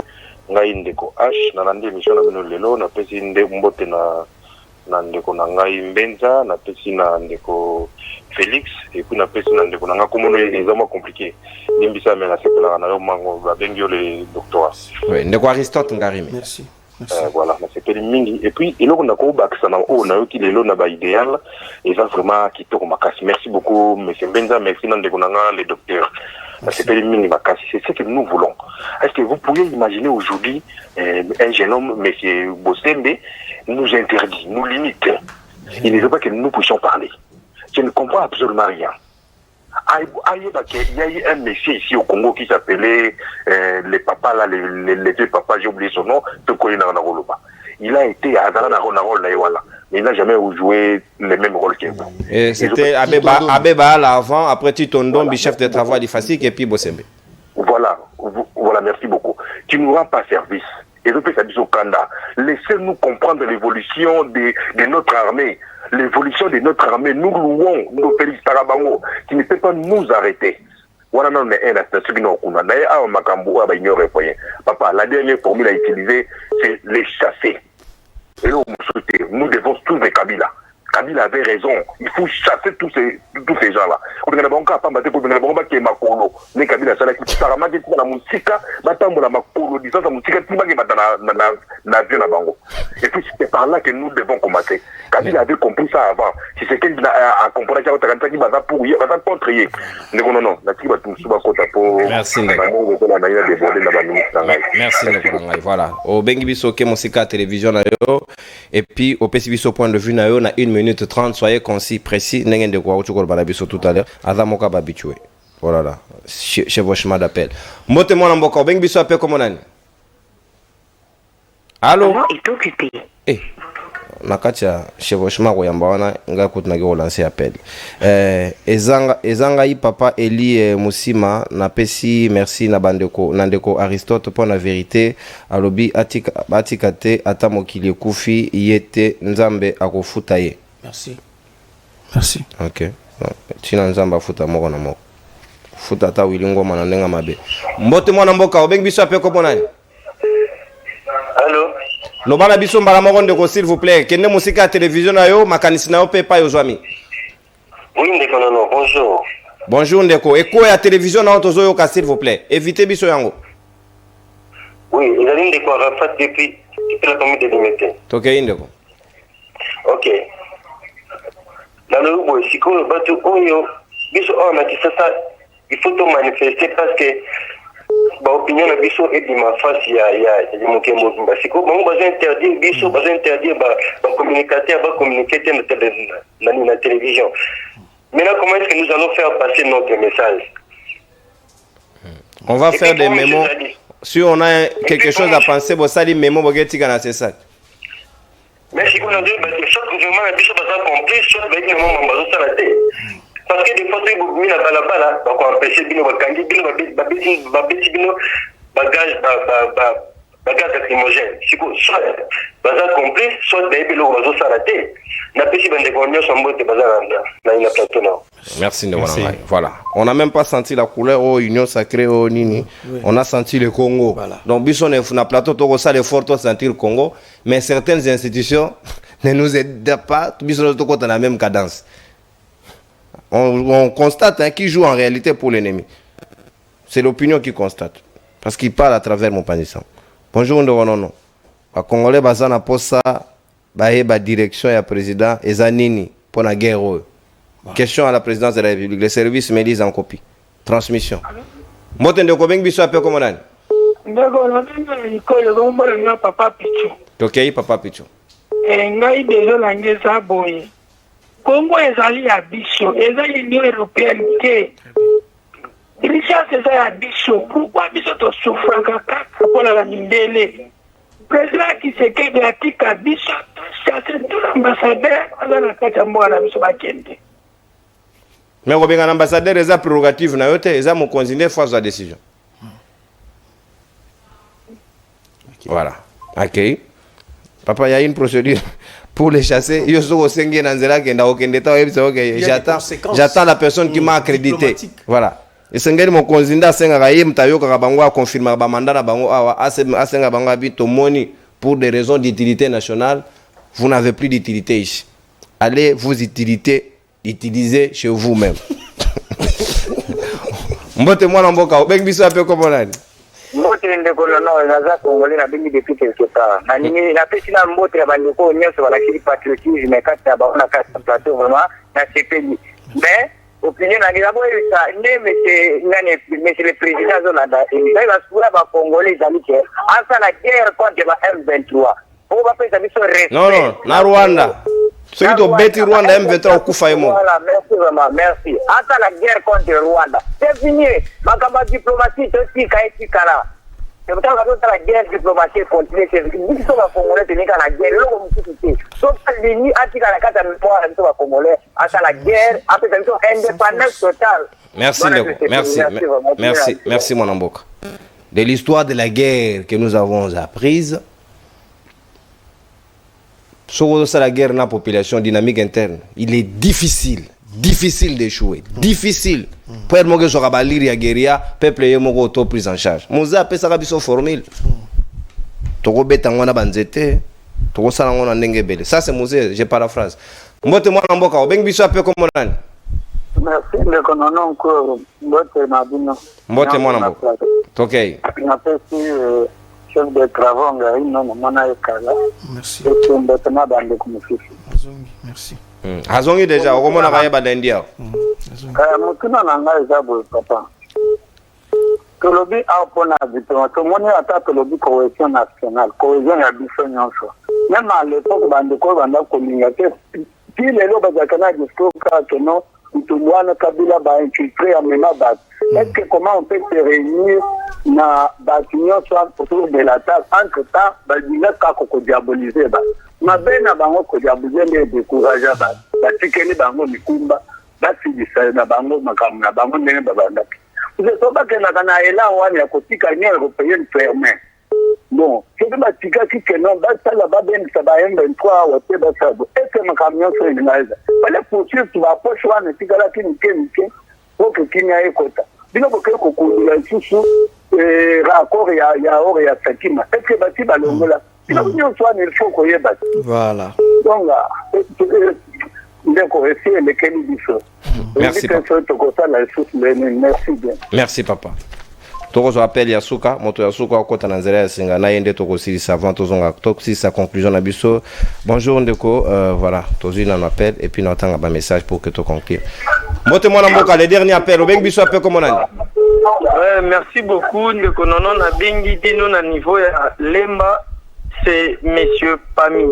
ngai ndeko H na nandi émission na bino lelo na pesi nde mbote na ndeko na ngai Mbenza na pesi na ndeko Félix et puis na pesi na ndeko na nga komono ezama compliqué. Nimbisa mena sepela na yo mango ba bengi yo le doctorat. Oui, ndeko Aristote Ngarimi. Merci. Voilà, c'est mingi. Et puis, il y a un qui est là, idéal, et ça vraiment qui te remarque. Merci beaucoup, M. Benza, merci les docteurs. C'est mingi, c'est ce que nous voulons. Est-ce que vous pourriez imaginer aujourd'hui un jeune homme, M. Bossembe, nous interdit, nous limite. Il ne veut pas que nous puissions parler. Je ne comprends absolument rien. Il y a eu un monsieur ici au Congo qui s'appelait les papas là, les deux papas, j'ai oublié son nom, il a été à mais il n'a jamais joué le même rôle que vous. C'était Abeba là avant, après Titondo, chef de travail du FASIC et puis Bossembe. Voilà, merci beaucoup. Tu ne nous rends pas service. Et depuis ça dit au Kanda, laissez-nous comprendre l'évolution de notre armée. L'évolution de notre armée, nous louons nos Félix Tarabango, qui ne peut pas nous arrêter. Voilà, non, mais papa, la dernière formule à utiliser, c'est les chasser. Et là, nous devons sauver Kabila. Kabila avait raison. Il faut chasser tous ces gens-là. Et puis c'est par là que nous devons commencer. Kabila avait compris ça avant. Si c'est qu'elle a compris ça, il va contre. Non. Merci. Merci. Voilà. Au Bengibiso Kemosika télévision et puis au Pesibiso point de vue na 1 minute 30, soyez concis, précis. N'engende kwa uchukuru balabiso tout à l'heure. Adhamoka babitue. Voilà, chevauchement d'appel. Mbote mwana mboka, bengi biso appel comme nani? Allô? est occupé. Eh, nakati ya chevauchement koyamba wana nga kutunaki kolancer appel. Ezanga yi papa Eli Musima napesi merci na bandeko nandeko Aristote pour la vérité alobi atika te ata mokili ekufi yete nzambe akofuta ye. Merci. Merci. OK. Tina nzambe afuta moko na moko. Futa ta wilingo mana ndenga mabe. Mbote mwana mboka obengi biso appel ko nani? Allô? Lobana biso mbala moko ndeko s'il vous plaît. Kende musika télévision na yo makanisi na yo pe pa yo zwami. Oui, ndeko non, bonjour. Bonjour ndeko. Eko ya télévision na tozo yo ka s'il vous plaît. Évitez biso yango. Oui, ils allaient ndeko Rafat depuis la commune de Limete. Tokei ndeko. OK. Dans le bois, si qu'on batu oyo, biso on a dit ça, il faut tout manifester parce que opinion na biso et di ma face ya moke mobimba siko bango bazo interdire biso bazo interdire ba communicateur ba communiquer na télévision. Maintenant comment est-ce que nous allons faire passer notre message? On va faire des mémos. Si on a quelque chose à penser, bon ça les mémos bogeti kana c'est ça. Mais si on a dit chaque gouvernement a biso baza compris soit avec les moments bazo ça la tête. Parce que des fois c'est beaucoup na balabala donc on empêcher bino bakangi bino babeti bino bagage lacrymogène siko soit baza compris soit bébelo bazo salaté na pesi bande konyo sombote baza na ina plateau na. Merci de voilà. Voilà, on n'a même pas senti la couleur au union sacrée au nini. Oui. On a senti le Congo. Voilà. Donc biso na plateau to ça l'effort to sentir le Congo mais certaines institutions ne nous aident pas biso to côté la même cadence. On constate qui joue en réalité pour l'ennemi. C'est l'opinion qui constate. Parce qu'il parle à travers mon panissant. Bonjour, non. Les Congolais, ils ont posé la direction et le président et Zanini pour la guerre. Question à la présidence de la République. Les services me disent en copie. Transmission. Moten de Kobeng Bisso appelle comment on Papa Pichu. Ok, Papa Pichu. Ngai besoin d'angeza boye. Congo ezali ya biso, ezali Union européenne ke. Richesse ezali ya biso, pourquoi biso to souffranga kaka mpona la mindele. Président Tshisekedi atika biso chasse tout l'ambassadeur aza na kati ya mboka na biso bakende. Mais kobenga l'ambassadeur eza prérogative na yo te, eza mokonzi nde force de décision. Voilà. OK. Papa, il y a une procédure pour les chasser. J'attends la personne qui m'a accrédité. Voilà. Et c'est ce mon consinda confirmer mandat pour des raisons d'utilité nationale. Vous n'avez plus d'utilité ici. Allez vous utiliser chez vous-même. Mbote mwana mboka, obeng biso ape comme on a dit. Mbote ndeko no naza Congolais na bingi depuis quelque part. Na nini na pesi na mbote ya bandeko nyonso bala kili patriotisme kati ya baona kati ya plateau vraiment na CPI. Mais opinion na ngila boye ça ne monsieur le président Zonada il va soura ba Congolais zalike asa la guerre contre ba M23. On va faire ça respect. Non, na Rwanda. Ceux qui ont bêti Rwanda M23 au Koufaïmo. Voilà, merci vraiment, merci. Ata la guerre contre Rwanda. C'est fini. Makamba diplomatie, c'est Kala. C'est pourtant que la guerre diplomatique continue. C'est nous sommes Congolais, c'est la guerre. L'homme qui sauf l'ennemi, Atika la carte de mémoire, nous sommes Congolais. Ata la guerre, après ça, nous sommes indépendance totale. Merci, merci, mon Amboka. De l'histoire de la guerre que nous avons apprise, sur la guerre dans la population dynamique interne, il est difficile d'échouer. Difficile. Pour être mogué sur la guerre, peuple est mogué auto prise en charge. Mouza appelle ça une formule. Toko betangona banzete, toko salangona ndengebele. Ça c'est Mouza, je paraphrase. Mbote moi Amboka, obeng biso appelle comme on. Merci le konono encore mbote mabino. Mbote moi Amboka. OK. Na pesi chef de travaux ngai non mona ekala. Merci. Merci. Azongi déjà au mona kaya balendia. Kaya mutuna na ngai zabo papa. Tolobi a pona bitoma to moni ata tolobi cohésion nationale, cohésion ya biso nyonso. Même à l'époque bandeko banda communiquer puis les loba zakana discours que non Utumwana Kabila ba infiltré amena ba Est-ce que comment on peut se réunir na bâtiment soit autour de la table entre-temps, badina kako diaboliser ba. Mabena bango ko diaboliser les décourager ba. Batikeli bango mikumba, basidisa na bango makamu na bango ndenge babanda. Vous êtes pas que na ela wani ya kotika ni européenne fermée. Bon, c'est que batika qui que non, la baben ça va M23 ou te basabo. Est-ce que ma camion sur une naise? Fallait poursuivre tu vas pas choisir ne tigala qui ni pour que qui n'y ait kota. Bino ko ko la susu raccord ya or ya Fatima. Est-ce que bati balongola? Bino ko soit il faut ko yeba. Voilà. Donc là, essayer les kémibiso. Merci papa. Merci bien. Merci papa. Tokozo appelle Yasuka, moto Yasuka okota na nzela ya singa na yende tokosili savant tozonga toksi sa conclusion na biso. Bonjour ndeko, voilà, tozi na appel et puis n'entanga ba message pour que to conclure. Mote mwana mboka le dernier appel, obeng biso appel comme on a. Merci beaucoup ndeko nono na bengi dino na niveau ya Lemba, c'est monsieur Pami.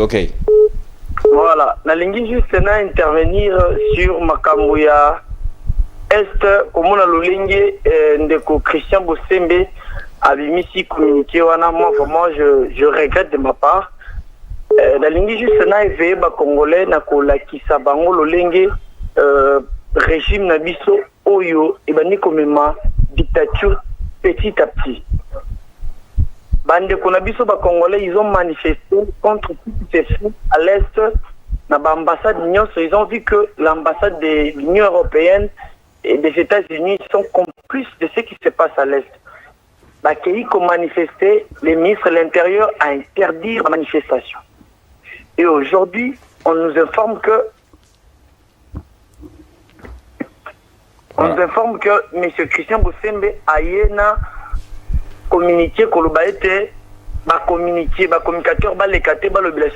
OK. Voilà, na lingi juste na intervenir sur makambo ya Est, comme on a l'olingé, ndeko Christian Bosembe a mis communiqué wana, moi vraiment je regrette de ma part. La ligne juste na éveillé ba congolais na ko la kisa bango l'olingé régime na biso oyo et bani comme ma dictature petit à petit. Bande ko na biso ba congolais ils ont manifesté contre tout ce qui se fait à l'est na ba ambassade ils ont vu que l'ambassade de l'Union européenne et des États-Unis sont complices de ce qui se passe à l'Est. Bakei comme manifesté, les ministres de l'Intérieur a interdit la manifestation. Et aujourd'hui, on nous informe que M. Christian Bosembe a yéna communiqué communicateur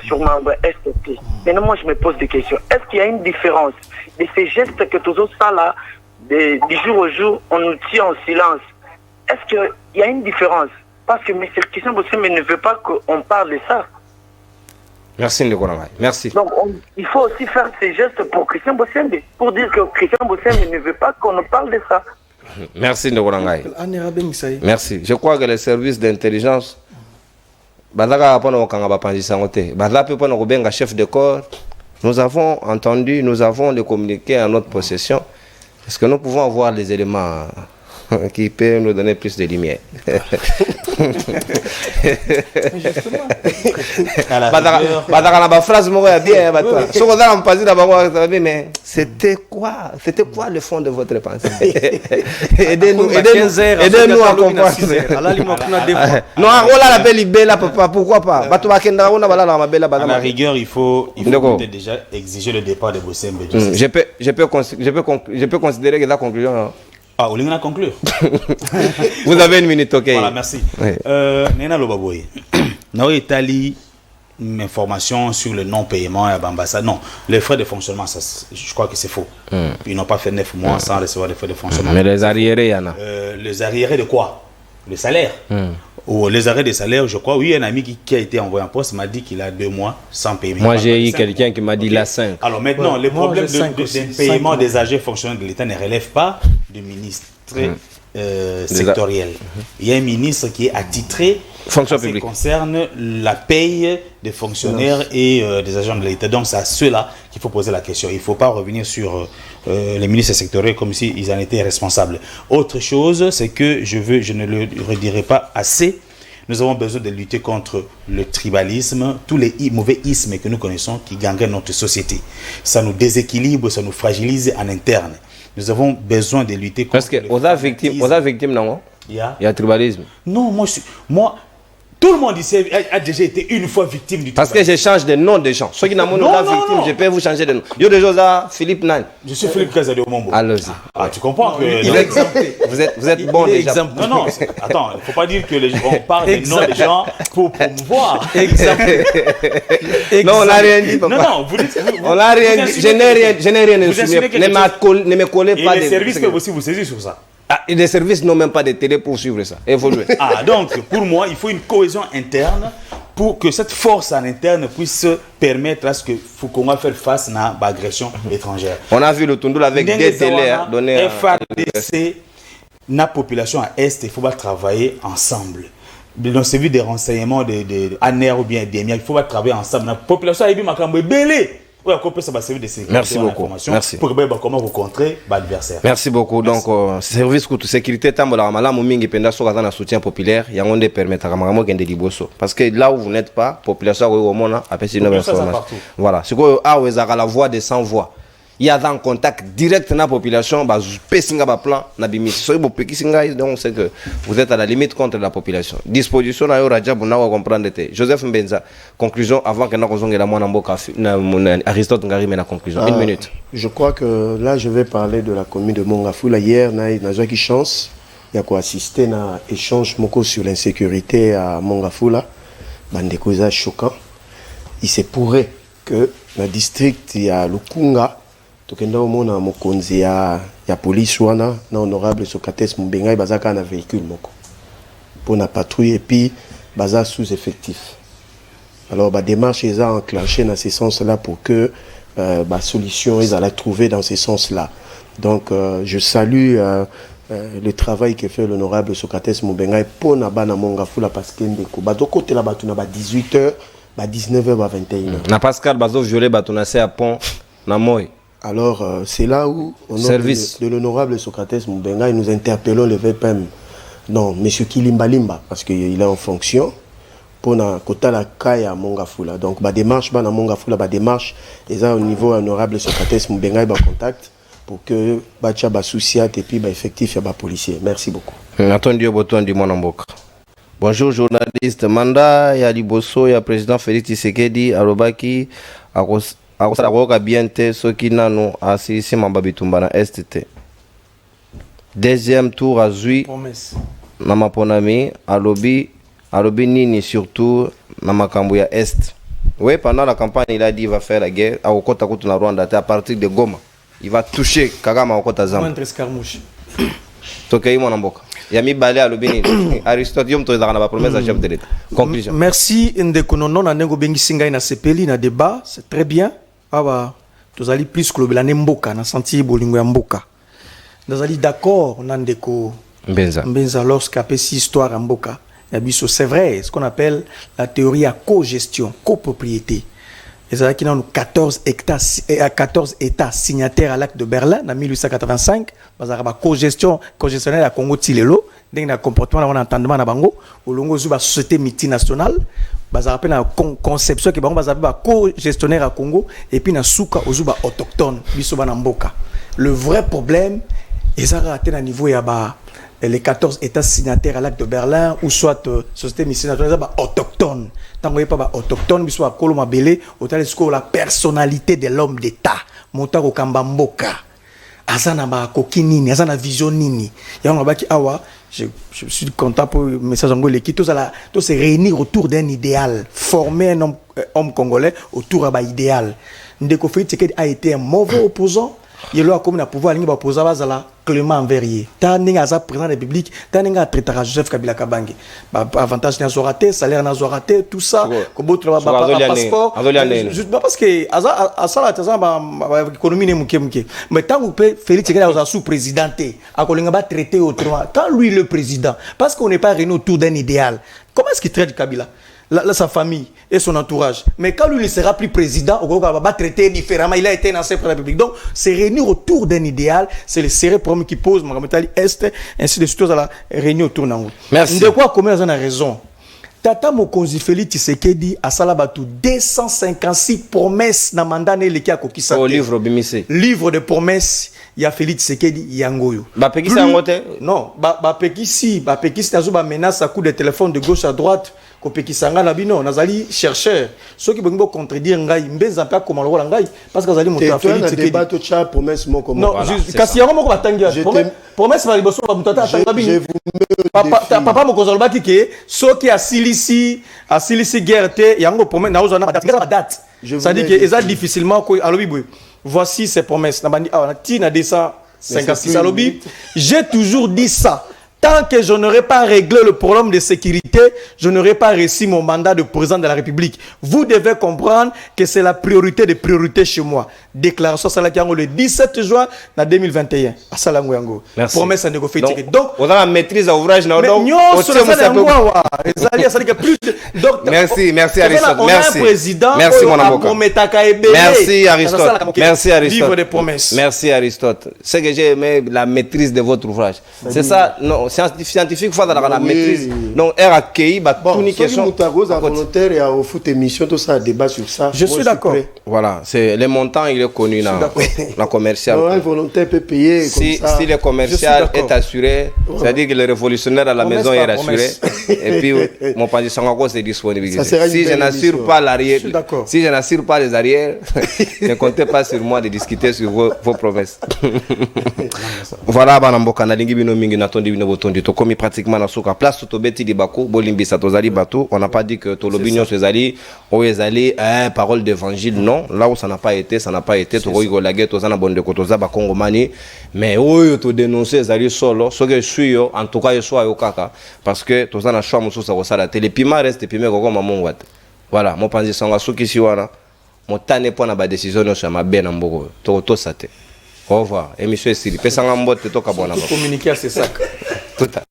sûrement STP. Maintenant, moi, je me pose des questions. Est-ce qu'il y a une différence de ces gestes que tous ça là, du jour au jour, on nous tient en silence? Est-ce qu'il y a une différence? Parce que M. Christian Bosembe ne veut pas qu'on parle de ça. Merci Ndekonanga. Merci. Donc, il faut aussi faire ces gestes pour Christian Bosembe, pour dire que Christian Bosembe ne veut pas qu'on parle de ça. Merci Ndekonanga. Merci. Je crois que les services d'intelligence chef de corps, nous avons entendu, nous avons le communiqué en notre possession. Est-ce que nous pouvons avoir les éléments qui peuvent nous donner plus de lumière? C'était quoi le fond de votre pensée? Aidez-nous à comprendre. Non, on l'a appelé Bella, papa, pourquoi pas? À la rigueur, il faut déjà exiger le départ de Bosembe. Je peux considérer que la conclusion. Ah, on a conclu. Vous avez une minute, ok. Voilà, merci. Nena Lobaboy. Nous établi une information sur le non-paiement à l'ambassade. Non, les frais de fonctionnement, ça, je crois que c'est faux. Ils n'ont pas fait 9 mois sans recevoir des frais de fonctionnement. Mais les arriérés, il y en a. Les arriérés de quoi? Le salaire. Ou les arrêts de salaire, je crois. Oui, un ami qui a été envoyé en poste m'a dit qu'il a 2 mois sans paiement. Moi, j'ai eu quelqu'un qui m'a dit la 5. Alors maintenant, le problème de paiement des agents fonctionnaires de l'État ne relève pas du ministre sectoriel. Il y a un ministre qui est attitré fonction publique. Ça concerne la paye des fonctionnaires et des agents de l'État. Donc c'est à ceux-là qu'il faut poser la question. Il ne faut pas revenir sur les ministres sectoriels comme s'ils en étaient responsables. Autre chose, c'est que je ne le redirai pas assez. Nous avons besoin de lutter contre le tribalisme, tous les mauvais ismes que nous connaissons qui gangrènent notre société. Ça nous déséquilibre, ça nous fragilise en interne. Nous avons besoin de lutter contre. Parce que aux victimes, non? Il y a tribalisme. Non, moi, tout le monde ici a déjà été une fois victime du tribalisme. Parce que je change de nom des gens. Ceux qui n'ont pas victime, je peux vous changer de nom. Il y a des choses à Philippe Nan. Je suis Philippe Kazadi Omombo. Allez-y. Ah, tu comprends que. Il est exempté. Vous êtes bon déjà. Non, attends, il ne faut pas dire que on parle des noms des gens pour promouvoir. Non, on n'a rien dit. Non, vous dites. On n'a rien dit. Je n'ai rien insoumis. Ne me collez pas. Et les services peuvent aussi vous saisir sur ça. Ah, et les services n'ont même pas de télé pour suivre ça. Évoluer. Ah, donc, pour moi, il faut une cohésion interne pour que cette force en interne puisse permettre à ce que Foucault fasse face à l'agression étrangère. On a vu le Tundul avec des télés donnés FARDC la population à Est, il faut pas travailler ensemble. Dans ce vu des renseignements de ANER ou bien des il faut pas travailler ensemble. La population a eu ma cambo belé. Merci beaucoup. Merci. Pour comment vous contrer l'adversaire. Merci beaucoup. Donc, service de sécurité, tambola malamu mingi penda so kazana soutien populaire, yangonde permettre à maman gende liboso. Parce que là où vous n'êtes pas, population au mona après c'est une information. Voilà. C'est quoi ah ouais la voix des sans voix. Il y a un contact direct dans la population, bah pesinga ba plan na bimi. So bo pekisinga donc c'est que vous êtes à la limite contre la population. Disposition na yo raja buna wa comprendre te. Joseph Mbenza, conclusion avant que na kozonge la mwana mboka na Aristote Ngari mais la conclusion. Une minute. Je crois que là je vais parler de la commune de Mongafula. Hier na qui chance il y a quoi assister na échange moko sur l'insécurité à Mongafula. Bande causa choquant. Il se pourrait que dans district il y a Lukunga tokenda omona mokonzi ya police wana na honorable Socrates Mbengai bazaka na véhicule moko pour na patrouille et puis baza sous effectif. Alors ba démarche est enclenchée dans ce sens là pour que ba solution ils allaient trouver dans ce sens là. Donc je salue le travail que fait l'honorable Socrates Mbengai pour na bana Mongafula parce que ndeko bato côté là bato na ba 18h ba 19h ba 21h. Na Pascal bazo violer bato na à pont na moy. Alors, c'est là où, au nom de l'honorable Socrates Mbengai, nous interpellons le VPM, non, M. Kilimba Limba, parce qu'il est en fonction, pour na kota la kaya Mongafula. Donc, ma démarche, na Mongafula, ma démarche, et ça, au niveau honorable Socrates Mbengai, contact, pour que bacha ba souciat et puis effectif, ba policier. Merci beaucoup. Attendu boton du Monamboka. Bonjour, journaliste. Manda, ya Liboso, ya président Félix Tshisekedi, Arobaki, Akosa bien te soki nano asisi mambabitumba na STT. Deuxième tour à Zui na maponami alobi nini surtout na makambo ya Est. Oui, pendant la campagne il a dit il va faire la guerre à Okota kutu na Rwanda à partir de Goma. Il va toucher Kagama Okota Zamba. Tokei mona mboka. Yami balé alobi nini. Aristote yom to na promesse à chef de l'État. Conclusion. Merci ndeko nono na ndeko bengi singa na sepeli na débat, c'est très bien. Awa tozali plus kolobela ne mboka na senti bolingo ya mboka. Tozali d'accord na ndeko Mbenza lorsqu'il y a cette histoire en mboka. C'est vrai, ce qu'on appelle la théorie à co-gestion, copropriété. Et c'est là qu'il y a 14 États signataires à l'acte de Berlin en 1885. Il y a co-gestion, co-gestionnaire à Congo Tilelo. Il y a un comportement, un entendement à Bango. Au long de la société multinationale. Il y a une conception qui est co-gestionnaire à Congo. Et puis il y a souka ozuba autochtone. Le vrai problème, c'est à niveau les 14 États signataires à l'acte de Berlin ou soit société multinationale autochtone. Tant qu'on n'est pas autochtone, soit Koloma Belé, autant la personnalité de l'homme d'État. Montaro Kambamboka. Azana ba kokinini, azana vision nini. Yango baki awa, je suis content pour le message en gros qui tous se réunir autour d'un idéal, former un homme congolais autour d'un idéal. Ndeko Félix Tshisekedi a été un mauvais opposant. Il a comme le pouvoir il va opposer à Clément Verrier. Tanning a président de la République, tanning a traité Joseph Kabila Kabange. Avantage n'a raté, salaire n'a raté, tout ça. Comme autre passeport. Juste parce que à ça la économie n'est mouké. Mais tant que Félix Tshisekedi a sous-présidenté, à Kolinga va traiter autrement. Quand lui le président, parce qu'on n'est pas réuni autour d'un idéal. Comment est-ce qu'il traite Kabila? Sa famille et son entourage. Mais quand lui ne sera plus président, on va traiter différemment. Il a été dans cette République. Donc, se réunir autour d'un idéal, c'est le sérieux problème qui pose Mohamed Est, ainsi de suite, à la réunion autour d'un. Merci. De quoi, combien on a raison? Tata Mokonzi Félix Tshisekedi a salabatu 256 promesses dans mandat qui a kokisa. Au livre Bimisé. Livre de promesses. Il y a Félix Tshisekedi Yangoyo. Bapekisi angote? Non, Bapekisi nazo ba menace à coup de téléphone de gauche à droite. Kopekisanga na bino nazali chercheur. Ceux qui vont contredire ngai mbeza pa comme le ngai parce que azali moto Félix Tshisekedi. Débat to cha promesse mon comment. Non, kasi yango moko batangia. Promesse ba liboso ba mutata atanga bino. Papa mokozalo baki ke ceux qui asilisi guerre te yango promesse na ozana date. Ça dit que eza difficilement ko alobi boy. Voici ces promesses. Na bandi na 256 alobi. J'ai toujours dit ça. Tant que je n'aurai pas réglé le problème de sécurité, je n'aurai pas réussi mon mandat de président de la République. Vous devez comprendre que c'est la priorité des priorités chez moi. Déclaration Salakiango le 17 juin 2021. À Salangoyango. Merci. Promesse à négocier. Donc, on a la maîtrise à ouvrage. Merci Aristote. On a un président. Merci mon avocat. Merci Aristote. Merci Aristote. Vivre des promesses. Merci Aristote. C'est que j'ai aimé la maîtrise de votre ouvrage. C'est ça. Non, scientifique, il faut avoir la maîtrise. Donc, RAKI, tout une question. Volontaire et au foot émission, tout ça, débat sur ça. Je suis d'accord. Voilà, c'est le montant, il est connu dans la commerciale. Un volontaire peut payer. Si le commercial est assuré, c'est-à-dire que le révolutionnaire à la maison est assuré. Et puis, mon panier Sangako, c'est disponible. Si je n'assure pas l'arrière, si je n'assure pas les arrières, ne comptez pas sur moi de discuter sur vos promesses. Voilà, Banamboka, Nalingi Bino Mingi, Natondi Bino Botondi, Tokomi pratiquement dans Souka, place Totobeti Dibaku, Bolimbi Satozali Batou. On n'a pas dit que Tolobignon Sezali, Oezali, parole d'évangile, non. Là où ça n'a pas été, ça n'a pas été. Toroigo Laguet, Tozana Bonde Kotoza, Bakongomani. Mais où tu dénonces Zali solo, ce que je suis, en tout cas, je suis au Kaka. Parce que Tozana Choua Moussou Sarosala, les piments restent pimés comme Mamon Wat. Voilà, mon pensée Sangasouki Siwana. Mon tane point à ma décision sur ma benne en Bogo. Toto Sate. Au revoir. Émission est Siri. Pessangambo, te toka bon. Communiquer, c'est ça. Tout à